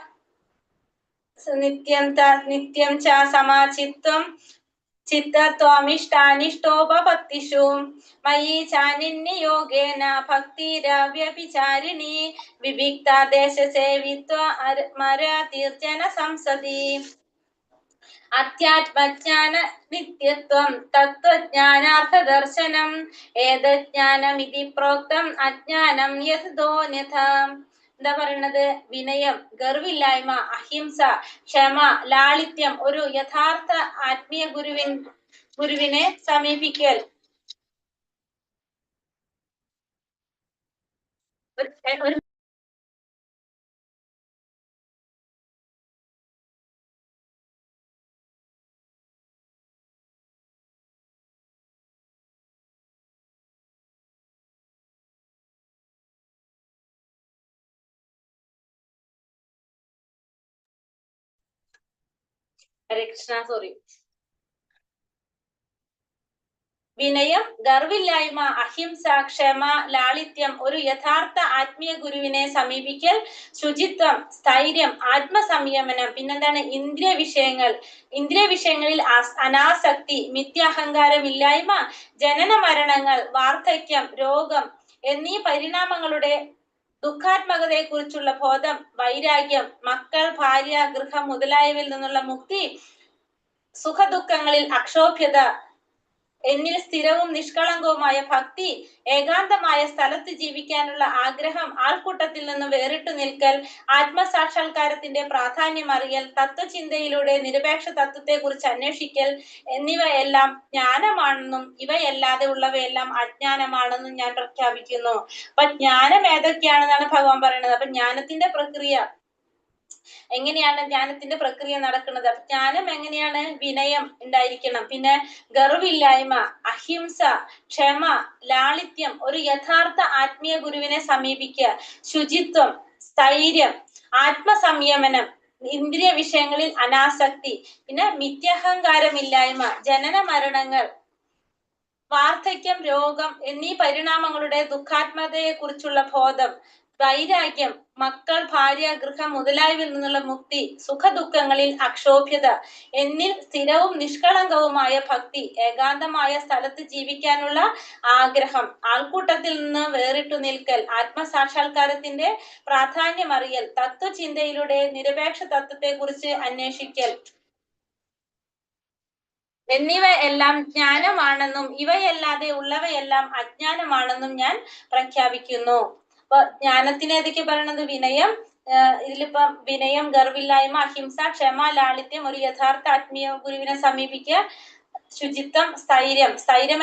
ചിത്തത്വമിഷ്ടാനിഷ്ടോപപത്തിഷു മയി ചാനിന്യയോഗേന ഭക്തിരവ്യഭിചാരിണി വിവിക്ത ദേശസേവിത്വ മരതീർജന സംസതി അധ്യാത്മജ്ഞാന നിത്യത്വം തത്വജ്ഞാനാർത്ഥദർശനം ഏതജ്ഞാനമിതി പ്രോക്തം അജ്ഞാനം യഥോന്യഥ. എന്താ പറയണത്? വിനയം, ഗർവില്ലായ്മ, അഹിംസ, ക്ഷമ, ലാളിത്യം, ഒരു യഥാർത്ഥ ആത്മീയ ഗുരുവിനെ സമീപിക്കൽ. ഹരേ കൃഷ്ണ. സോറി. വിനയം, ഗർവില്ലായ്മ, അഹിംസ, ക്ഷമ, ലാളിത്യം, ഒരു യഥാർത്ഥ ആത്മീയ ഗുരുവിനെ സമീപിക്കൽ, ശുചിത്വം, സ്ഥൈര്യം, ആത്മസംയമനം, പിന്നെന്താണ്? ഇന്ദ്രിയ വിഷയങ്ങളിൽ അനാസക്തി, മിഥ്യാഹങ്കാരമില്ലായ്മ, ജനന മരണങ്ങൾ, വാർദ്ധക്യം, രോഗം എന്നീ പരിണാമങ്ങളുടെ ദുഃഖാത്മകതയെ കുറിച്ചുള്ള ബോധം, വൈരാഗ്യം, മക്കൾ, ഭാര്യ, ഗൃഹം മുതലായവയിൽ നിന്നുള്ള മുക്തി, സുഖദുഃഖങ്ങളിൽ അക്ഷോഭ്യത, എന്നിൽ സ്ഥിരവും നിഷ്കളങ്കവുമായ ഭക്തി, ഏകാന്തമായ സ്ഥലത്ത് ജീവിക്കാനുള്ള ആഗ്രഹം, ആൾക്കൂട്ടത്തിൽ നിന്ന് വേറിട്ടു നിൽക്കൽ, ആത്മസാക്ഷാത്കാരത്തിന്റെ പ്രാധാന്യം അറിയൽ, തത്വചിന്തയിലൂടെ നിരപേക്ഷ തത്വത്തെ കുറിച്ച് അന്വേഷിക്കൽ എന്നിവയെല്ലാം ജ്ഞാനമാണെന്നും ഇവയല്ലാതെ ഉള്ളവയെല്ലാം അജ്ഞാനമാണെന്നും ഞാൻ പ്രഖ്യാപിക്കുന്നു. അപ്പൊ ജ്ഞാനം ഏതൊക്കെയാണെന്നാണ് ഭഗവാൻ പറയുന്നത്. അപ്പൊ ജ്ഞാനത്തിന്റെ പ്രക്രിയ എങ്ങനെയാണ്? ജ്ഞാനത്തിന്റെ പ്രക്രിയ നടക്കുന്നത്. ജ്ഞാനം എങ്ങനെയാണ്? വിനയം ഉണ്ടായിരിക്കണം, പിന്നെ ഗർവില്ലായ്മ, അഹിംസ, ക്ഷമ, ലാളിത്യം, ഒരു യഥാർത്ഥ ആത്മീയ ഗുരുവിനെ സമീപിക്കുക, ശുചിത്വം, സ്ഥൈര്യം, ആത്മസംയമനം, ഇന്ദ്രിയ വിഷയങ്ങളിൽ അനാസക്തി, പിന്നെ മിഥ്യാഹങ്കാരമില്ലായ്മ, ജനന മരണങ്ങൾ, വാർദ്ധക്യം, രോഗം എന്നീ പരിണാമങ്ങളുടെ ദുഃഖാത്മകതയെ കുറിച്ചുള്ള ബോധം, വൈരാഗ്യം, മക്കൾ, ഭാര്യ, ഗൃഹം മുതലായവയിൽ നിന്നുള്ള മുക്തി, സുഖദുഃഖങ്ങളിൽ അക്ഷോഭ്യത, എന്നിൽ സ്ഥിരവും നിഷ്കളങ്കവുമായ ഭക്തി, ഏകാന്തമായ സ്ഥലത്ത് ജീവിക്കാനുള്ള ആഗ്രഹം, ആൾക്കൂട്ടത്തിൽ നിന്ന് വേറിട്ടു നിൽക്കൽ, ആത്മസാക്ഷാത്കാരത്തിന്റെ പ്രാധാന്യം അറിയൽ, തത്വചിന്തയിലൂടെ നിരപേക്ഷ തത്വത്തെ കുറിച്ച് അന്വേഷിക്കൽ എന്നിവ എല്ലാം ജ്ഞാനമാണെന്നും ഇവയല്ലാതെ ഉള്ളവയെല്ലാം അജ്ഞാനമാണെന്നും ഞാൻ പ്രഖ്യാപിക്കുന്നു. അപ്പൊ ജ്ഞാനത്തിന് ഏതൊക്കെ പറയണത്? വിനയം, ഇതിലിപ്പം വിനയം, ഗർവില്ലായ്മ, അഹിംസ, ക്ഷമ, ലാളിത്യം, ഒരു യഥാർത്ഥ ആത്മീയ ഗുരുവിനെ സമീപിക്കുക, ശുചിത്വം, സ്ഥൈര്യം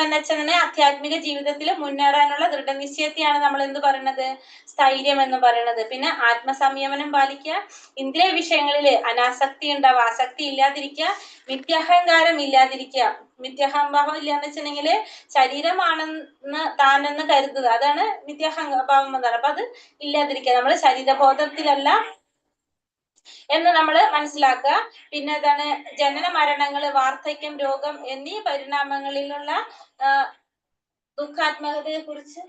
എന്ന് വെച്ചാൽ ആധ്യാത്മിക ജീവിതത്തിൽ മുന്നേറാനുള്ള ദൃഢനിശ്ചയത്തെയാണ് നമ്മൾ എന്ത് പറയുന്നത്? സ്ഥൈര്യം എന്ന് പറയുന്നത്. പിന്നെ ആത്മസംയമനം പാലിക്കുക, ഇന്ദ്രിയ വിഷയങ്ങളില് അനാസക്തി ഉണ്ടാവുക, ആസക്തി ഇല്ലാതിരിക്കുക, മിഥ്യാഹങ്കാരം ഇല്ലാതിരിക്കുക. മിഥ്യാഹംഭാവം ഇല്ലാന്ന് വെച്ചിട്ടുണ്ടെങ്കില് ശരീരമാണെന്ന് താനെന്ന് കരുതുക, അതാണ് മിഥ്യാഹംഭാവം എന്നാണ്. അപ്പൊ അത് ഇല്ലാതിരിക്കുക, നമ്മൾ ശരീരബോധത്തിലല്ല എന്ന് നമ്മൾ മനസ്സിലാക്കുക. പിന്നെ എന്താണ്? ജനന മരണങ്ങള്, വാർദ്ധക്യം, രോഗം എന്നീ പരിണാമങ്ങളിലുള്ള ദുഃഖാത്മകതയെ കുറിച്ച്,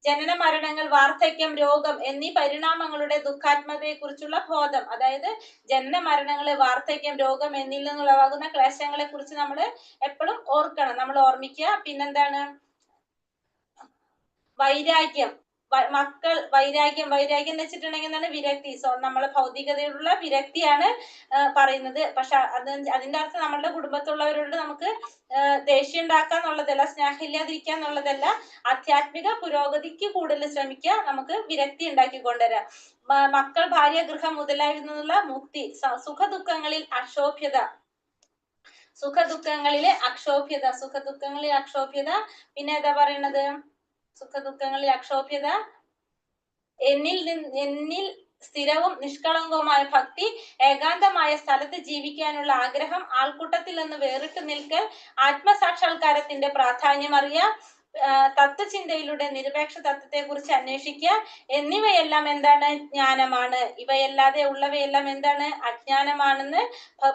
ജനന മരണങ്ങൾ, വാർദ്ധക്യം, രോഗം എന്നീ പരിണാമങ്ങളുടെ ദുഃഖാത്മകതയെ കുറിച്ചുള്ള ബോധം, അതായത് ജനന മരണങ്ങള്, വാർദ്ധക്യം, രോഗം എന്നിൽ നിന്നുളവാകുന്ന ക്ലേശങ്ങളെ കുറിച്ച് നമ്മൾ എപ്പോഴും ഓർക്കണം, നമ്മൾ ഓർമ്മിക്കുക. പിന്നെന്താണ്? വൈരാഗ്യം, മക്കൾ, വൈരാഗ്യം എന്ന് വെച്ചിട്ടുണ്ടെങ്കിൽ എന്താണ്? വിരക്തി. നമ്മളെ ഭൗതികതയോടുള്ള വിരക്തിയാണ് പറയുന്നത്. പക്ഷെ അതിന്റെ അർത്ഥം നമ്മളുടെ കുടുംബത്തുള്ളവരോട് നമുക്ക് ദേഷ്യം ഉണ്ടാക്കാന്നുള്ളതല്ല, സ്നേഹം ഇല്ലാതിരിക്കുക എന്നുള്ളതല്ല. ആധ്യാത്മിക പുരോഗതിക്ക് കൂടുതൽ ശ്രമിക്കുക, നമുക്ക് വിരക്തി ഉണ്ടാക്കി കൊണ്ടുവരാം. മക്കൾ, ഭാര്യ, ഗൃഹം മുതലായവയിൽ നിന്നുള്ള മുക്തി, സുഖദുഃഖങ്ങളിൽ അക്ഷോഭ്യത, പിന്നെ ഏതാ പറയണത്? സുഖദുഃഖങ്ങളിൽ അക്ഷോഭ്യത, എന്നിൽ സ്ഥിരവും നിഷ്കളങ്കവുമായ ഭക്തി, ഏകാന്തമായ സ്ഥലത്ത് ജീവിക്കാനുള്ള ആഗ്രഹം, ആൾക്കൂട്ടത്തിൽ നിന്ന് വേറിട്ട് നിൽക്കൽ, ആത്മസാക്ഷാത്കാരത്തിന്റെ പ്രാധാന്യം അറിയുക, തത്വചിന്തയിലൂടെ നിരപേക്ഷ തത്വത്തെ കുറിച്ച് അന്വേഷിക്കുക എന്നിവയെല്ലാം എന്താണ്? ജ്ഞാനമാണ്. ഇവയല്ലാതെ ഉള്ളവയെല്ലാം എന്താണ്? അജ്ഞാനമാണെന്ന്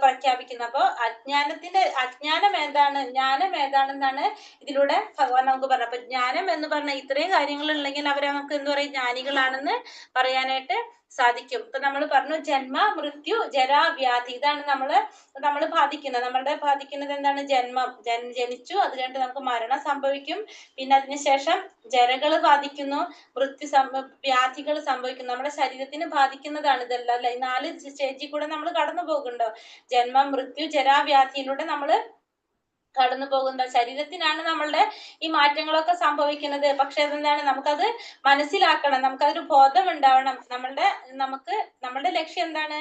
പ്രഖ്യാപിക്കുന്നു. അപ്പൊ അജ്ഞാനം ഏതാണ്, ജ്ഞാനം ഏതാണെന്നാണ് ഇതിലൂടെ ഭഗവാൻ നമുക്ക് പറഞ്ഞത്. അപ്പൊ ജ്ഞാനം എന്ന് പറഞ്ഞ ഇത്രയും കാര്യങ്ങൾ ഉണ്ടെങ്കിൽ അവരെ നമുക്ക് എന്ത് പറയും? ജ്ഞാനികളാണെന്ന് പറയാനായിട്ട് സാധിക്കും. ഇപ്പൊ നമ്മൾ പറഞ്ഞു ജന്മ മൃത്യു ജരാ വ്യാധി, ഇതാണ് നമ്മൾ ബാധിക്കുന്നത് എന്താണ്? ജനിച്ചു, അത് കഴിഞ്ഞിട്ട് നമുക്ക് മരണം സംഭവിക്കും, പിന്നെ അതിനുശേഷം ജരകൾ ബാധിക്കുന്നു, വ്യാധികൾ സംഭവിക്കുന്നു. നമ്മുടെ ശരീരത്തിന് ബാധിക്കുന്നതാണ് ഇതെല്ലാം അല്ലെ. ഈ 4 സ്റ്റേജിൽ കൂടെ നമ്മൾ കടന്നു പോകുന്നുണ്ടോ? ജന്മം മൃത്യു ജരാ വ്യാധിയിലൂടെ നമ്മൾ കടന്നു പോകുന്ന ശരീരത്തിനാണ് നമ്മളുടെ ഈ മാറ്റങ്ങളൊക്കെ സംഭവിക്കുന്നത്. പക്ഷെ അതെന്താണ്? നമുക്കത് മനസ്സിലാക്കണം, നമുക്കതൊരു ബോധം ഉണ്ടാവണം. നമ്മളുടെ ലക്ഷ്യം എന്താണ്?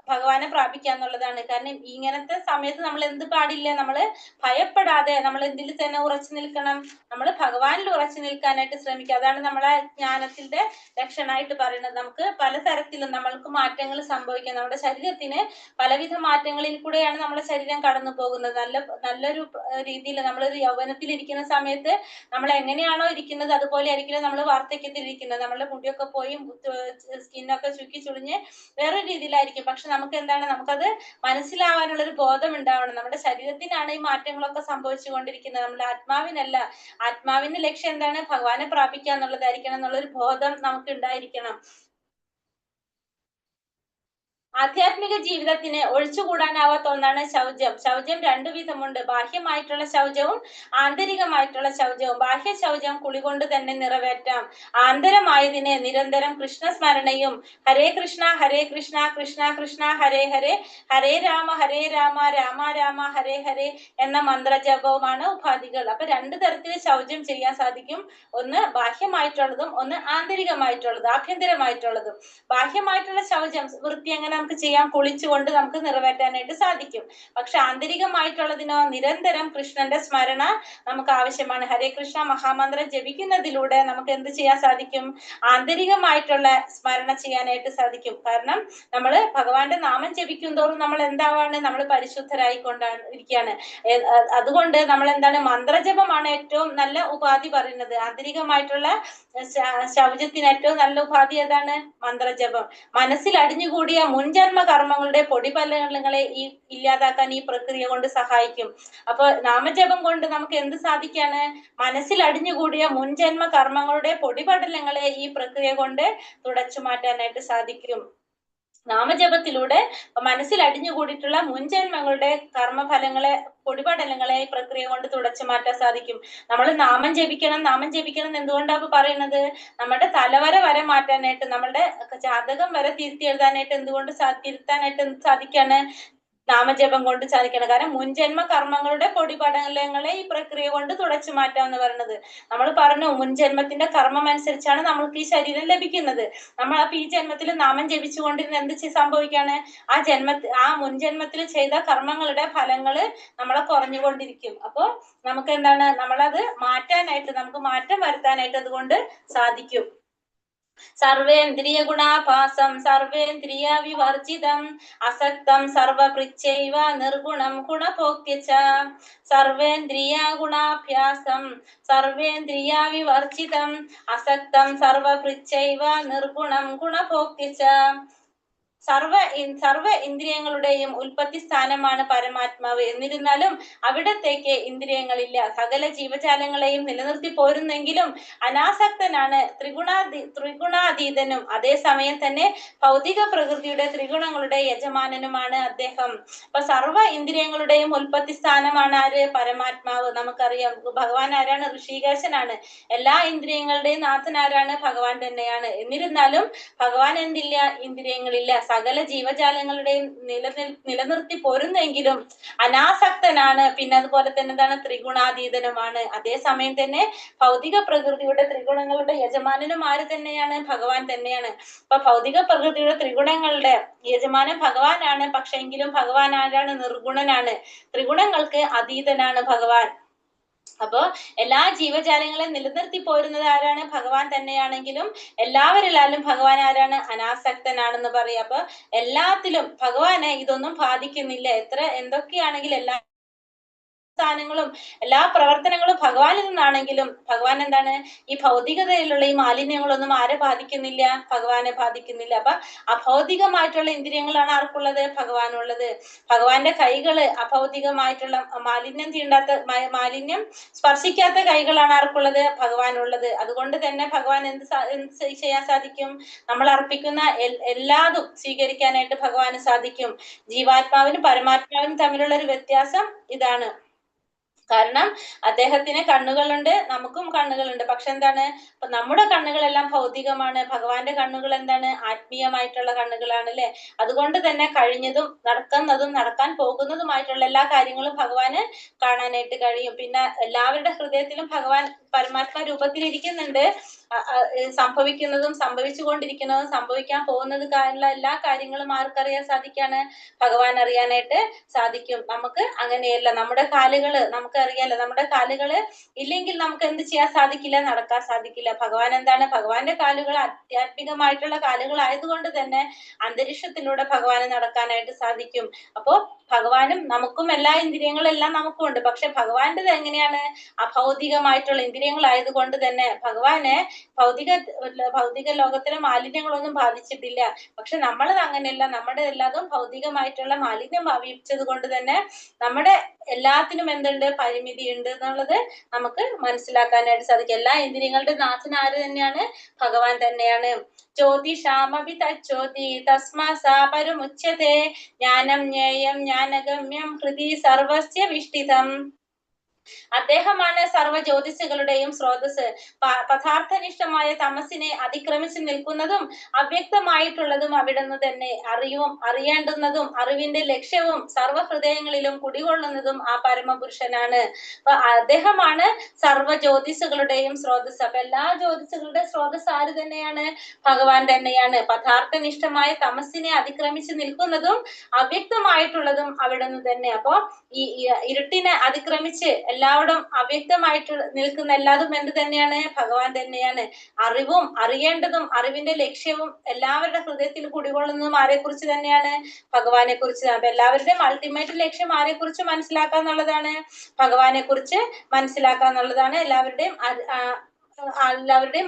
ഭഗവാനെ പ്രാപിക്കുക എന്നുള്ളതാണ്. കാരണം ഇങ്ങനത്തെ സമയത്ത് നമ്മൾ എന്ത് പാടില്ല? നമ്മൾ ഭയപ്പെടാതെ നമ്മൾ എന്തിൽ തന്നെ ഉറച്ചു നിൽക്കണം? നമ്മൾ ഭഗവാനിൽ ഉറച്ചു നിൽക്കാനായിട്ട് ശ്രമിക്കുക. അതാണ് നമ്മളെ ജ്ഞാനത്തിന്റെ ലക്ഷണമായിട്ട് പറയുന്നത്. നമുക്ക് പലതരത്തിലും നമ്മൾക്ക് മാറ്റങ്ങൾ സംഭവിക്കാം. നമ്മുടെ ശരീരത്തിന് പലവിധ മാറ്റങ്ങളിൽ കൂടെയാണ് നമ്മുടെ ശരീരം കടന്നു പോകുന്നത്. നല്ലൊരു രീതിയിൽ നമ്മളൊരു യൗവനത്തിൽ ഇരിക്കുന്ന സമയത്ത് നമ്മൾ എങ്ങനെയാണോ ഇരിക്കുന്നത് അതുപോലെ ആയിരിക്കില്ല നമ്മൾ വാർദ്ധക്യത്തിൽ ഇരിക്കുന്നത്. നമ്മളുടെ മുടിയൊക്കെ പോയി സ്കിന്നൊക്കെ ചുക്കി ചുളിഞ്ഞ് വേറെ രീതിയിലായിരിക്കും. പക്ഷെ നമുക്ക് എന്താണ്? നമുക്കത് മനസ്സിലാവാനുള്ള ഒരു ബോധം ഉണ്ടാവണം. നമ്മുടെ ശരീരത്തിനാണ് ഈ മാറ്റങ്ങളൊക്കെ സംഭവിച്ചു കൊണ്ടിരിക്കുന്നത്, നമ്മുടെ ആത്മാവിനല്ല. ആത്മാവിന്റെ ലക്ഷ്യം എന്താണ്? ഭഗവാനെ പ്രാപിക്കുക എന്നുള്ളതായിരിക്കണം എന്നുള്ളൊരു ബോധം നമുക്ക് ഉണ്ടായിരിക്കണം. ആധ്യാത്മിക ജീവിതത്തിന് ഒഴിച്ചുകൂടാനാവാത്ത ഒന്നാണ് ശൗചം. ശൗചം 2 വിധമുണ്ട്. ബാഹ്യമായിട്ടുള്ള ശൗചവും ആന്തരികമായിട്ടുള്ള ശൗചവും. ബാഹ്യ ശൗചം കുളികൊണ്ട് തന്നെ നിറവേറ്റാം. ആന്തരമായതിന് നിരന്തരം കൃഷ്ണസ്മരണയും ഹരേ കൃഷ്ണ കൃഷ്ണ കൃഷ്ണ ഹരേ ഹരേ, ഹരേ രാമ രാമ രാമ ഹരേ ഹരേ എന്ന മന്ത്രജപവുമാണ് ഉപാധികൾ. അപ്പൊ 2 തരത്തിൽ ശൗചം ചെയ്യാൻ സാധിക്കും. ഒന്ന് ബാഹ്യമായിട്ടുള്ളതും ഒന്ന് ആന്തരികമായിട്ടുള്ളതും ആഭ്യന്തരമായിട്ടുള്ളതും. ബാഹ്യമായിട്ടുള്ള ശൗചം വൃത്തി എങ്ങനെ നമുക്ക് ചെയ്യാം? കുളിച്ചുകൊണ്ട് നമുക്ക് നിറവേറ്റാനായിട്ട് സാധിക്കും. പക്ഷെ ആന്തരികമായിട്ടുള്ളതിനോ നിരന്തരം കൃഷ്ണന്റെ സ്മരണ നമുക്ക് ആവശ്യമാണ്. ഹരേ കൃഷ്ണ മഹാമന്ത്രം ജപിക്കുന്നതിലൂടെ നമുക്ക് എന്ത് ചെയ്യാൻ സാധിക്കും? ആന്തരികമായിട്ടുള്ള സ്മരണ ചെയ്യാനായിട്ട് സാധിക്കും. കാരണം നമ്മൾ ഭഗവാന്റെ നാമം ജപിക്കും തോറും നമ്മൾ എന്താവാണ്? നമ്മൾ പരിശുദ്ധരായിക്കൊണ്ടാണ് ഇരിക്കുകയാണ്. അതുകൊണ്ട് നമ്മൾ എന്താണ്? മന്ത്രജപമാണ് ഏറ്റവും നല്ല ഉപാധി പറയുന്നത്. ആന്തരികമായിട്ടുള്ള ശൗചത്തിന് ഏറ്റവും നല്ല ഉപാധി ഏതാണ്? മന്ത്രജപം. മനസ്സിൽ അടിഞ്ഞുകൂടിയ മുൻജന്മ കർമ്മങ്ങളുടെ പൊടിപടലങ്ങളെ ഇല്ലാതാക്കാൻ ഈ പ്രക്രിയ കൊണ്ട് സഹായിക്കും. അപ്പൊ നാമജപം കൊണ്ട് നമുക്ക് എന്ത് സാധിക്കാണ്? മനസ്സിൽ അടിഞ്ഞുകൂടിയ മുൻജന്മ കർമ്മങ്ങളുടെ പൊടിപടലങ്ങളെ ഈ പ്രക്രിയ കൊണ്ട് തുടച്ചു മാറ്റാനായിട്ട് സാധിക്കും. നാമജപത്തിലൂടെ മനസ്സിൽ അടിഞ്ഞുകൂടിയിട്ടുള്ള മുൻജന്മങ്ങളുടെ കർമ്മഫലങ്ങളെ പൊടിപടലങ്ങളെ ഈ പ്രക്രിയ കൊണ്ട് തുടച്ചു മാറ്റാൻ സാധിക്കും. നമ്മൾ നാമം ജപിക്കണം എന്തുകൊണ്ടാണ് പറയുന്നത്? നമ്മുടെ തലവര വരെ മാറ്റാനായിട്ട്, നമ്മളുടെ ജാതകം വരെ തിരുത്തി എഴുതാനായിട്ട് തിരുത്താനായിട്ട് സാധിക്കാണ്? നാമജപം കൊണ്ട് സാധിക്കണം. കാരണം മുൻജന്മ കർമ്മങ്ങളുടെ പൊടിപടലങ്ങളെ ഈ പ്രക്രിയ കൊണ്ട് തുടച്ചു മാറ്റാന്ന് പറയുന്നത്. നമ്മൾ പറഞ്ഞു മുൻജന്മത്തിന്റെ കർമ്മം അനുസരിച്ചാണ് നമ്മൾക്ക് ഈ ശരീരം ലഭിക്കുന്നത്. നമ്മൾ അപ്പൊ ഈ ജന്മത്തിൽ നാമം ജപിച്ചുകൊണ്ടിരുന്ന എന്ത് സംഭവിക്കാണ്? ആ മുൻജന്മത്തിൽ ചെയ്ത കർമ്മങ്ങളുടെ ഫലങ്ങള് നമ്മളെ കുറഞ്ഞുകൊണ്ടിരിക്കും. അപ്പൊ നമുക്ക് എന്താണ്? നമ്മളത് നമുക്ക് മാറ്റം വരുത്താനായിട്ട് അതുകൊണ്ട് സാധിക്കും. സർവേന്ദ്രിയ ഗുണാഭാസം സർവേന്ദ്രിയ വിവർജിതം അസക്തം സർവപൃച്ഛൈവ നിർഗുണം ഗുണഭോക്തിച്ച. സർവേന്ദ്രിയ ഗുണാഭ്യാസം സർവേന്ദ്രിയ വിവർജിതം അസക്തം സർവപൃച്ഛൈവ നിർഗുണം ഗുണഭോക്തിച്ച. സർവ ഇന്ദ്രിയങ്ങളുടെയും ഉൽപ്പത്തി സ്ഥാനമാണ് പരമാത്മാവ്. എന്നിരുന്നാലും അവിടത്തേക്ക് ഇന്ദ്രിയങ്ങളില്ല. സകല ജീവജാലങ്ങളെയും നിലനിർത്തി പോരുന്നെങ്കിലും അനാസക്തനാണ്, ത്രിഗുണാതീതനും അതേസമയം തന്നെ ഭൗതിക പ്രകൃതിയുടെ ത്രിഗുണങ്ങളുടെ യജമാനനുമാണ് അദ്ദേഹം. അപ്പൊ സർവ ഇന്ദ്രിയങ്ങളുടെയും ഉൽപ്പത്തി സ്ഥാനമാണ് ആര്? പരമാത്മാവ്. നമുക്കറിയാം ഭഗവാൻ ആരാണ്? ഋഷികേശനാണ്. എല്ലാ ഇന്ദ്രിയങ്ങളുടെയും നാഥൻ ആരാണ്? ഭഗവാൻ തന്നെയാണ്. എന്നിരുന്നാലും ഭഗവാൻ എന്തില്ല? ഇന്ദ്രിയങ്ങളില്ല. സകല ജീവജാലങ്ങളുടെയും നിലനിർത്തി പോരുന്നെങ്കിലും അനാസക്തനാണ്. പിന്നെ അതുപോലെ തന്നെ എന്താണ്? ത്രിഗുണാതീതനുമാണ്. അതേസമയം തന്നെ ഭൗതിക പ്രകൃതിയുടെ ത്രിഗുണങ്ങളുടെ യജമാനനും ആര് തന്നെയാണ്? ഭഗവാൻ തന്നെയാണ്. അപ്പൊ ഭൗതിക പ്രകൃതിയുടെ ത്രിഗുണങ്ങളുടെ യജമാനൻ ഭഗവാനാണ്. പക്ഷെ എങ്കിലും ഭഗവാൻ ആരാണ്? നിർഗുണനാണ്. ത്രിഗുണങ്ങൾക്ക് അതീതനാണ് ഭഗവാൻ. അപ്പോ എല്ലാ ജീവജാലങ്ങളെയും നിലനിർത്തി പോരുന്നത് ആരാണ്? ഭഗവാൻ തന്നെയാണെങ്കിലും എല്ലാവരിലാലും ഭഗവാൻ ആരാണ്? അനാസക്തനാണെന്ന് പറയാം. അപ്പൊ എല്ലാത്തിലും ഭഗവാനെ ഇതൊന്നും ബാധിക്കുന്നില്ല. എന്തൊക്കെയാണെങ്കിലും എല്ലാ സ്ഥാനങ്ങളും എല്ലാ പ്രവർത്തനങ്ങളും ഭഗവാനിൽ നിന്നാണെങ്കിലും ഭഗവാൻ എന്താണ് ഈ ഭൗതികതയിലുള്ള ഈ മാലിന്യങ്ങളൊന്നും ആരെ ബാധിക്കുന്നില്ല, ഭഗവാനെ ബാധിക്കുന്നില്ല. അപ്പൊ അഭൗതികമായിട്ടുള്ള ഇന്ദ്രിയങ്ങളാണ് ആർക്കുള്ളത്, ഭഗവാനുള്ളത്. ഭഗവാന്റെ കൈകള് അഭൗതികമായിട്ടുള്ള മാലിന്യം തീണ്ടാത്ത മാലിന്യം സ്പർശിക്കാത്ത കൈകളാണ് ആർക്കുള്ളത്, ഭഗവാനുള്ളത്. അതുകൊണ്ട് തന്നെ ഭഗവാൻ എന്ത് ചെയ്യാൻ സാധിക്കും, നമ്മൾ അർപ്പിക്കുന്ന എല്ലാതും സ്വീകരിക്കാനായിട്ട് ഭഗവാന് സാധിക്കും. ജീവാത്മാവിനും പരമാത്മാവിനും തമ്മിലുള്ള ഒരു വ്യത്യാസം ഇതാണ്. കാരണം അദ്ദേഹത്തിന് കണ്ണുകളുണ്ട്, നമുക്കും കണ്ണുകളുണ്ട്. പക്ഷെ എന്താണ്, ഇപ്പൊ നമ്മുടെ കണ്ണുകളെല്ലാം ഭൗതികമാണ്, ഭഗവാന്റെ കണ്ണുകൾ എന്താണ്, ആത്മീയമായിട്ടുള്ള കണ്ണുകളാണ് അല്ലെ. അതുകൊണ്ട് തന്നെ കഴിഞ്ഞതും നടക്കുന്നതും നടക്കാൻ പോകുന്നതുമായിട്ടുള്ള എല്ലാ കാര്യങ്ങളും ഭഗവാന് കാണാനായിട്ട് കഴിയും. പിന്നെ എല്ലാവരുടെ ഹൃദയത്തിലും ഭഗവാൻ പരമാത്മ രൂപത്തിൽ ഇരിക്കുന്നുണ്ട്. സംഭവിക്കുന്നതും സംഭവിച്ചുകൊണ്ടിരിക്കുന്നതും സംഭവിക്കാൻ പോകുന്നത് എല്ലാ കാര്യങ്ങളും ആർക്കറിയാൻ സാധിക്കാണ്, ഭഗവാൻ അറിയാനായിട്ട് സാധിക്കും. നമുക്ക് അങ്ങനെയല്ല, നമ്മുടെ കാലുകള് നമുക്ക് അറിയാലോ, നമ്മുടെ കാലുകള് ഇല്ലെങ്കിൽ നമുക്ക് എന്ത് ചെയ്യാൻ സാധിക്കില്ല, നടക്കാൻ സാധിക്കില്ല. ഭഗവാൻ എന്താണ്, ഭഗവാന്റെ കാലുകൾ ആധ്യാത്മികമായിട്ടുള്ള കാലുകൾ ആയതുകൊണ്ട് തന്നെ അന്തരീക്ഷത്തിലൂടെ ഭഗവാന് നടക്കാനായിട്ട് സാധിക്കും. അപ്പോ ഭഗവാനും നമുക്കും എല്ലാ ഇന്ദ്രിയങ്ങളെല്ലാം നമുക്കും ഉണ്ട്. പക്ഷെ ഭഗവാന്റേത് എങ്ങനെയാണ്, അഭൗതികമായിട്ടുള്ള ഇന്ദ്രിയങ്ങളായതുകൊണ്ട് തന്നെ ഭഗവാനെ ഭൗതിക ലോകത്തിലെ മാലിന്യങ്ങളൊന്നും ബാധിച്ചിട്ടില്ല. പക്ഷെ നമ്മളത് അങ്ങനെയല്ല, നമ്മുടെ എല്ലാതും ഭൗതികമായിട്ടുള്ള മാലിന്യം ബാധിച്ചത് കൊണ്ട് തന്നെ നമ്മുടെ എല്ലാത്തിനും എന്തുണ്ട്, പരിമിതി ഉണ്ട് എന്നുള്ളത് നമുക്ക് മനസ്സിലാക്കാനായിട്ട് സാധിക്കും. എല്ലാ ഇന്ദ്രിയങ്ങളുടെ നാഥൻ ആര് തന്നെയാണ്, ഭഗവാൻ തന്നെയാണ്. ജ്യോതിഷാമപി തജ്ജ്യോതി തസ്മാ സാ പരമുച്യതേ ജ്ഞാനം ജ്ഞേയം ജ്ഞാനഗമ്യം ഹൃദി സർവസ്യ വിഷ്ഠിതം. അദ്ദേഹമാണ് സർവ്വ ജ്യോതിസുകളുടെയും സ്രോതസ്. പദാർത്ഥനിഷ്ഠമായ തമസിനെ അതിക്രമിച്ചു നിൽക്കുന്നതും അവ്യക്തമായിട്ടുള്ളതും അവിടുന്ന് തന്നെ. അറിയേണ്ടുന്നതും അറിവിന്റെ ലക്ഷ്യവും സർവ്വ ഹൃദയങ്ങളിലും കുടികൊള്ളുന്നതും ആ പരമപുരുഷനാണ്. അപ്പൊ അദ്ദേഹമാണ് സർവ്വ ജ്യോതിസുകളുടെയും സ്രോതസ്. അപ്പൊ എല്ലാ ജ്യോതിസുകളുടെ സ്രോതസ് ആര് തന്നെയാണ്, ഭഗവാൻ തന്നെയാണ്. പദാർത്ഥനിഷ്ഠമായ തമസിനെ അതിക്രമിച്ചു നിൽക്കുന്നതും അവ്യക്തമായിട്ടുള്ളതും അവിടുന്ന് തന്നെ. അപ്പൊ ഈ ഇരുട്ടിനെ അതിക്രമിച്ച് എല്ലാവരും അവ്യക്തമായിട്ട് നിൽക്കുന്ന എല്ലാതും എന്ത് തന്നെയാണ്, ഭഗവാൻ തന്നെയാണ്. അറിവും അറിയേണ്ടതും അറിവിന്റെ ലക്ഷ്യവും എല്ലാവരുടെ ഹൃദയത്തിൽ കുടികൊള്ളുന്നതും ആരെ കുറിച്ച് തന്നെയാണ്, ഭഗവാനെ കുറിച്ച്. അപ്പൊ എല്ലാവരുടെയും അൾട്ടിമേറ്റ് ലക്ഷ്യം ആരെ കുറിച്ച് മനസ്സിലാക്കുക എന്നുള്ളതാണ്, ഭഗവാനെ കുറിച്ച് മനസ്സിലാക്കുക എന്നുള്ളതാണ് എല്ലാവരുടെയും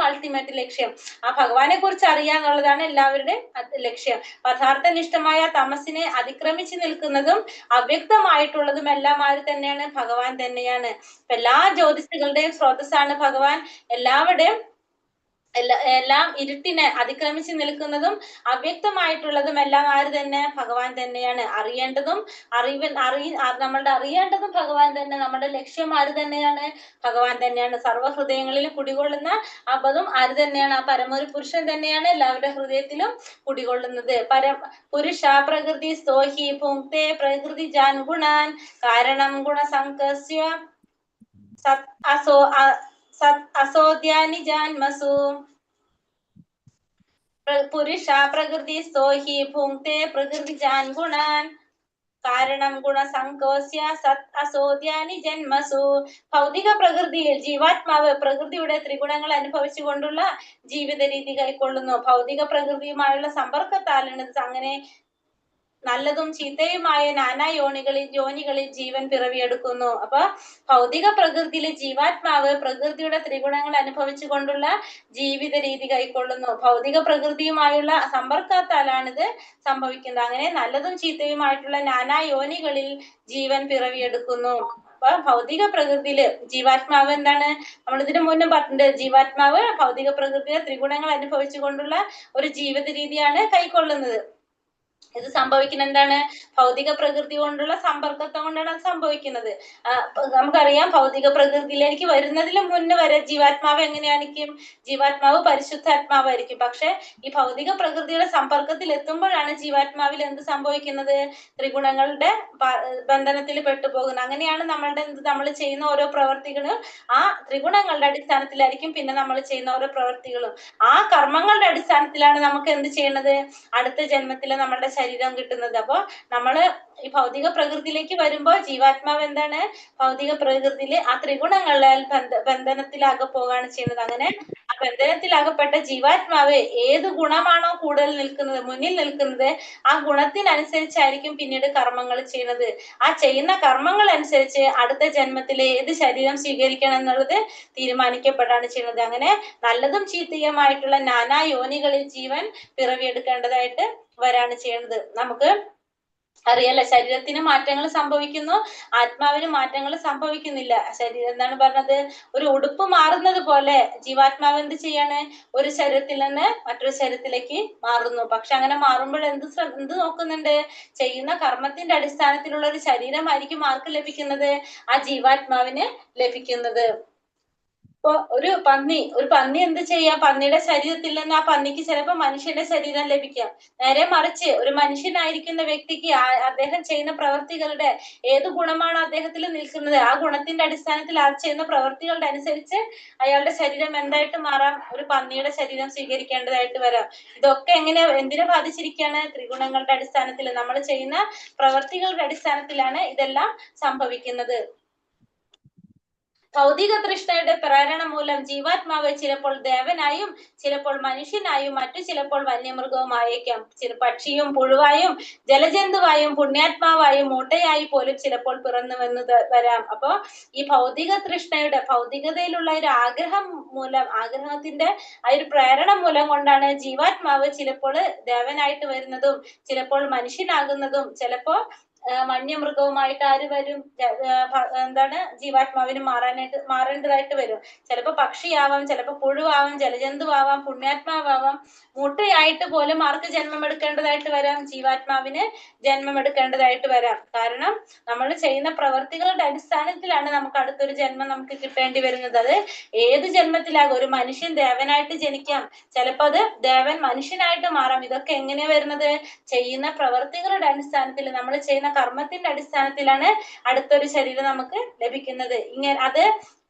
അൾട്ടിമേറ്റ് ലക്ഷ്യം. ആ ഭഗവാനെ കുറിച്ച് അറിയാന്നുള്ളതാണ് എല്ലാവരുടെയും ലക്ഷ്യം. പദാർത്ഥനിഷ്ഠമായ തമസിനെ അതിക്രമിച്ചു നിൽക്കുന്നതും അവ്യക്തമായിട്ടുള്ളതും എല്ലാം ആര് തന്നെയാണ്, ഭഗവാൻ തന്നെയാണ്. എല്ലാ ജ്യോതിഷുകളുടെയും സ്രോതസ്സാണ് ഭഗവാൻ. എല്ലാം ഇരുട്ടിനെ അതിക്രമിച്ച് നിൽക്കുന്നതും അവ്യക്തമായിട്ടുള്ളതും എല്ലാം ആര് തന്നെ, ഭഗവാൻ തന്നെയാണ്. അറിയേണ്ടതും നമ്മളുടെ അറിയേണ്ടതും ഭഗവാൻ തന്നെ. നമ്മുടെ ലക്ഷ്യം ആര് തന്നെയാണ്, ഭഗവാൻ തന്നെയാണ്. സർവ്വ ഹൃദയങ്ങളിൽ കുടികൊള്ളുന്ന അബദ്ധം ആര് തന്നെയാണ്, ആ പരമൊരു പുരുഷൻ തന്നെയാണ് എല്ലാവരുടെ ഹൃദയത്തിലും കുടികൊള്ളുന്നത്. പുരുഷ പ്രകൃതി സ്തോഹി ഭുങ്ക്തേ പ്രകൃതി ജാൻ ഗുണാൻ കാരണം ഗുണസംകസ്യ അസോദ്യാനി ജാൻമസു. പുരുഷ പ്രകൃതി സ്തോഹി ഭുങ്ക്തേ പ്രകൃതി ജാൻ ഗുണാൻ കാരണം ഗുണസംകോസ്യ സത് അസോദ്യാനി ജന്മസു. ഭൗതിക പ്രകൃതിയിൽ ജീവാത്മാവ് പ്രകൃതിയുടെ ത്രിഗുണങ്ങൾ അനുഭവിച്ചുകൊണ്ടുള്ള ജീവിത രീതി കൈക്കൊള്ളുന്നു. ഭൗതിക പ്രകൃതിയുമായുള്ള സമ്പർക്കത്താലാണ് അങ്ങനെ നല്ലതും ചീത്തയുമായ നാനാ യോനികളിൽ ജീവൻ പിറവിയെടുക്കുന്നു. അപ്പൊ ഭൗതിക പ്രകൃതിയിലെ ജീവാത്മാവ് പ്രകൃതിയുടെ ത്രിഗുണങ്ങൾ അനുഭവിച്ചുകൊണ്ടുള്ള ജീവിത രീതി കൈക്കൊള്ളുന്നു. ഭൗതിക പ്രകൃതിയുമായുള്ള സമ്പർക്കത്താലാണിത് സംഭവിക്കുന്നത്. അങ്ങനെ നല്ലതും ചീത്തയുമായിട്ടുള്ള നാനാ യോനികളിൽ ജീവൻ പിറവിയെടുക്കുന്നു. അപ്പൊ ഭൗതിക പ്രകൃതിയില് ജീവാത്മാവ് എന്താണ്, നമ്മളിതിനു മുന്നേ പറഞ്ഞിട്ടുണ്ട്, ജീവാത്മാവ് ഭൗതിക പ്രകൃതിയിലെ ത്രിഗുണങ്ങൾ അനുഭവിച്ചുകൊണ്ടുള്ള ഒരു ജീവിത രീതിയാണ് കൈക്കൊള്ളുന്നത്. ഇത് സംഭവിക്കുന്നത് എന്താണ്, ഭൗതിക പ്രകൃതി കൊണ്ടുള്ള സമ്പർക്കത്തെ കൊണ്ടാണ് അത് സംഭവിക്കുന്നത്. നമുക്കറിയാം, ഭൗതിക പ്രകൃതിയിലേക്ക് വരുന്നതിന് മുന്നേ വരെ ജീവാത്മാവ് എങ്ങനെയായിരിക്കും, ജീവാത്മാവ് പരിശുദ്ധാത്മാവായിരിക്കും. പക്ഷെ ഈ ഭൗതിക പ്രകൃതിയുടെ സമ്പർക്കത്തിൽ എത്തുമ്പോഴാണ് ജീവാത്മാവിൽ എന്ത് സംഭവിക്കുന്നത്, ത്രിഗുണങ്ങളുടെ ബന്ധനത്തിൽ പെട്ടുപോകുന്നത്. അങ്ങനെയാണ് നമ്മൾ ചെയ്യുന്ന ഓരോ പ്രവർത്തികളും ആ ത്രിഗുണങ്ങളുടെ അടിസ്ഥാനത്തിലായിരിക്കും പിന്നെ നമ്മൾ ചെയ്യുന്ന ഓരോ പ്രവർത്തികളും. ആ കർമ്മങ്ങളുടെ അടിസ്ഥാനത്തിലാണ് നമുക്ക് എന്ത് ചെയ്യണത്, അടുത്ത ജന്മത്തില് നമ്മളുടെ ശരീരം കിട്ടുന്നത്. അപ്പൊ നമ്മള് ഈ ഭൗതിക പ്രകൃതിയിലേക്ക് വരുമ്പോ ജീവാത്മാവ് എന്താണ്, ഭൗതിക പ്രകൃതിയില് ആ ത്രിഗുണങ്ങളാൽ ബന്ധനത്തിലാകെ പോവുകയാണ് ചെയ്യുന്നത്. അങ്ങനെ ആ ബന്ധനത്തിലാകപ്പെട്ട ജീവാത്മാവ് ഏത് ഗുണമാണോ കൂടുതൽ നിൽക്കുന്നത്, മുന്നിൽ നിൽക്കുന്നത്, ആ ഗുണത്തിനനുസരിച്ചായിരിക്കും പിന്നീട് കർമ്മങ്ങൾ ചെയ്യുന്നത്. ആ ചെയ്യുന്ന കർമ്മങ്ങൾ അനുസരിച്ച് അടുത്ത ജന്മത്തിലെ ഏത് ശരീരം സ്വീകരിക്കണം എന്നുള്ളത് തീരുമാനിക്കപ്പെടാണ് ചെയ്യുന്നത്. അങ്ങനെ നല്ലതും ചീത്തയുമായിട്ടുള്ള നാനാ യോനികളിൽ ജീവൻ പിറവിയെടുക്കേണ്ടതായിട്ട് വരാണ് ചെയ്യുന്നത്. നമുക്ക് അറിയാലോ, ശരീരത്തിന് മാറ്റങ്ങൾ സംഭവിക്കുന്നു, ആത്മാവിന് മാറ്റങ്ങൾ സംഭവിക്കുന്നില്ല. ശരീരം എന്താണ് പറഞ്ഞത്, ഒരു ഉടുപ്പ് മാറുന്നത് പോലെ ജീവാത്മാവ് എന്ത് ചെയ്യാണ്, ഒരു ശരീരത്തിൽ നിന്ന് മറ്റൊരു ശരീരത്തിലേക്ക് മാറുന്നു. പക്ഷെ അങ്ങനെ മാറുമ്പോൾ എന്ത് നോക്കുന്നുണ്ട്, ചെയ്യുന്ന കർമ്മത്തിന്റെ അടിസ്ഥാനത്തിലുള്ള ഒരു ശരീരമായിരിക്കും ആർക്ക് ലഭിക്കുന്നത്, ആ ജീവാത്മാവിന് ലഭിക്കുന്നത്. ഇപ്പൊ ഒരു പന്നി എന്ത് ചെയ്യാം, പന്നിയുടെ ശരീരത്തിൽ നിന്ന് ആ പന്നിക്ക് ചിലപ്പോൾ മനുഷ്യന്റെ ശരീരം ലഭിക്കാം. നേരെ മറിച്ച് ഒരു മനുഷ്യനായിരിക്കുന്ന വ്യക്തിക്ക് അദ്ദേഹം ചെയ്യുന്ന പ്രവർത്തികളുടെ ഏത് ഗുണമാണ് അദ്ദേഹത്തിൽ നിൽക്കുന്നത്, ആ ഗുണത്തിന്റെ അടിസ്ഥാനത്തിൽ ആ ചെയ്യുന്ന പ്രവർത്തികളുടെ അനുസരിച്ച് അയാളുടെ ശരീരം എന്തായിട്ട് മാറാം, ഒരു പന്നിയുടെ ശരീരം സ്വീകരിക്കേണ്ടതായിട്ട് വരാം. ഇതൊക്കെ എന്തിനെ ബാധിച്ചിരിക്കുകയാണ്, ത്രിഗുണങ്ങളുടെ അടിസ്ഥാനത്തിൽ നമ്മൾ ചെയ്യുന്ന പ്രവർത്തികളുടെ അടിസ്ഥാനത്തിലാണ് ഇതെല്ലാം സംഭവിക്കുന്നത്. ഭൗതിക തൃഷ്ണയുടെ പ്രേരണ മൂലം ജീവാത്മാവ് ചിലപ്പോൾ ദേവനായും ചിലപ്പോൾ മനുഷ്യനായും മറ്റു ചിലപ്പോൾ വന്യമൃഗവുമായേക്കാം. പക്ഷിയും പുഴുവായും ജലജന്തുവായും പുണ്യാത്മാവായും മൂട്ടയായി പോലും ചിലപ്പോൾ പിറന്നുവെന്ന് വരാം. അപ്പോ ഈ ഭൗതിക തൃഷ്ണയുടെ, ഭൗതികതയിലുള്ള ഒരു ആഗ്രഹം മൂലം, ആഗ്രഹത്തിന്റെ ആ ഒരു പ്രേരണ മൂലം കൊണ്ടാണ് ജീവാത്മാവ് ചിലപ്പോൾ ദേവനായിട്ട് വരുന്നതും ചിലപ്പോൾ മനുഷ്യനാകുന്നതും ചിലപ്പോ വന്യമൃഗവുമായിട്ട് ആര് വരും, എന്താണ് ജീവാത്മാവിന് മാറേണ്ടതായിട്ട് വരും. ചിലപ്പോ പക്ഷിയാവാം, ചിലപ്പോ പുഴുവാവാം, ജലജന്തുവാവാം, പുണ്യാത്മാവാം, മുട്ടയായിട്ട് പോലും ആർക്ക് ജന്മം എടുക്കേണ്ടതായിട്ട് വരാം, ജീവാത്മാവിന് ജന്മം എടുക്കേണ്ടതായിട്ട് വരാം. കാരണം നമ്മൾ ചെയ്യുന്ന പ്രവർത്തികളുടെ അടിസ്ഥാനത്തിലാണ് നമുക്ക് അടുത്തൊരു ജന്മം നമുക്ക് കിട്ടേണ്ടി വരുന്നത്. അത് ഏത് ജന്മത്തിലാകും, ഒരു മനുഷ്യൻ ദേവനായിട്ട് ജനിക്കാം, ചിലപ്പോ അത് ദേവൻ മനുഷ്യനായിട്ട് മാറാം. ഇതൊക്കെ എങ്ങനെയാ വരുന്നത്, ചെയ്യുന്ന പ്രവർത്തികളുടെ അടിസ്ഥാനത്തിൽ, നമ്മൾ ചെയ്യുന്ന കർമ്മത്തിന്റെ അടിസ്ഥാനത്തിലാണ് അടുത്തൊരു ശരീരം നമുക്ക് ലഭിക്കുന്നത്.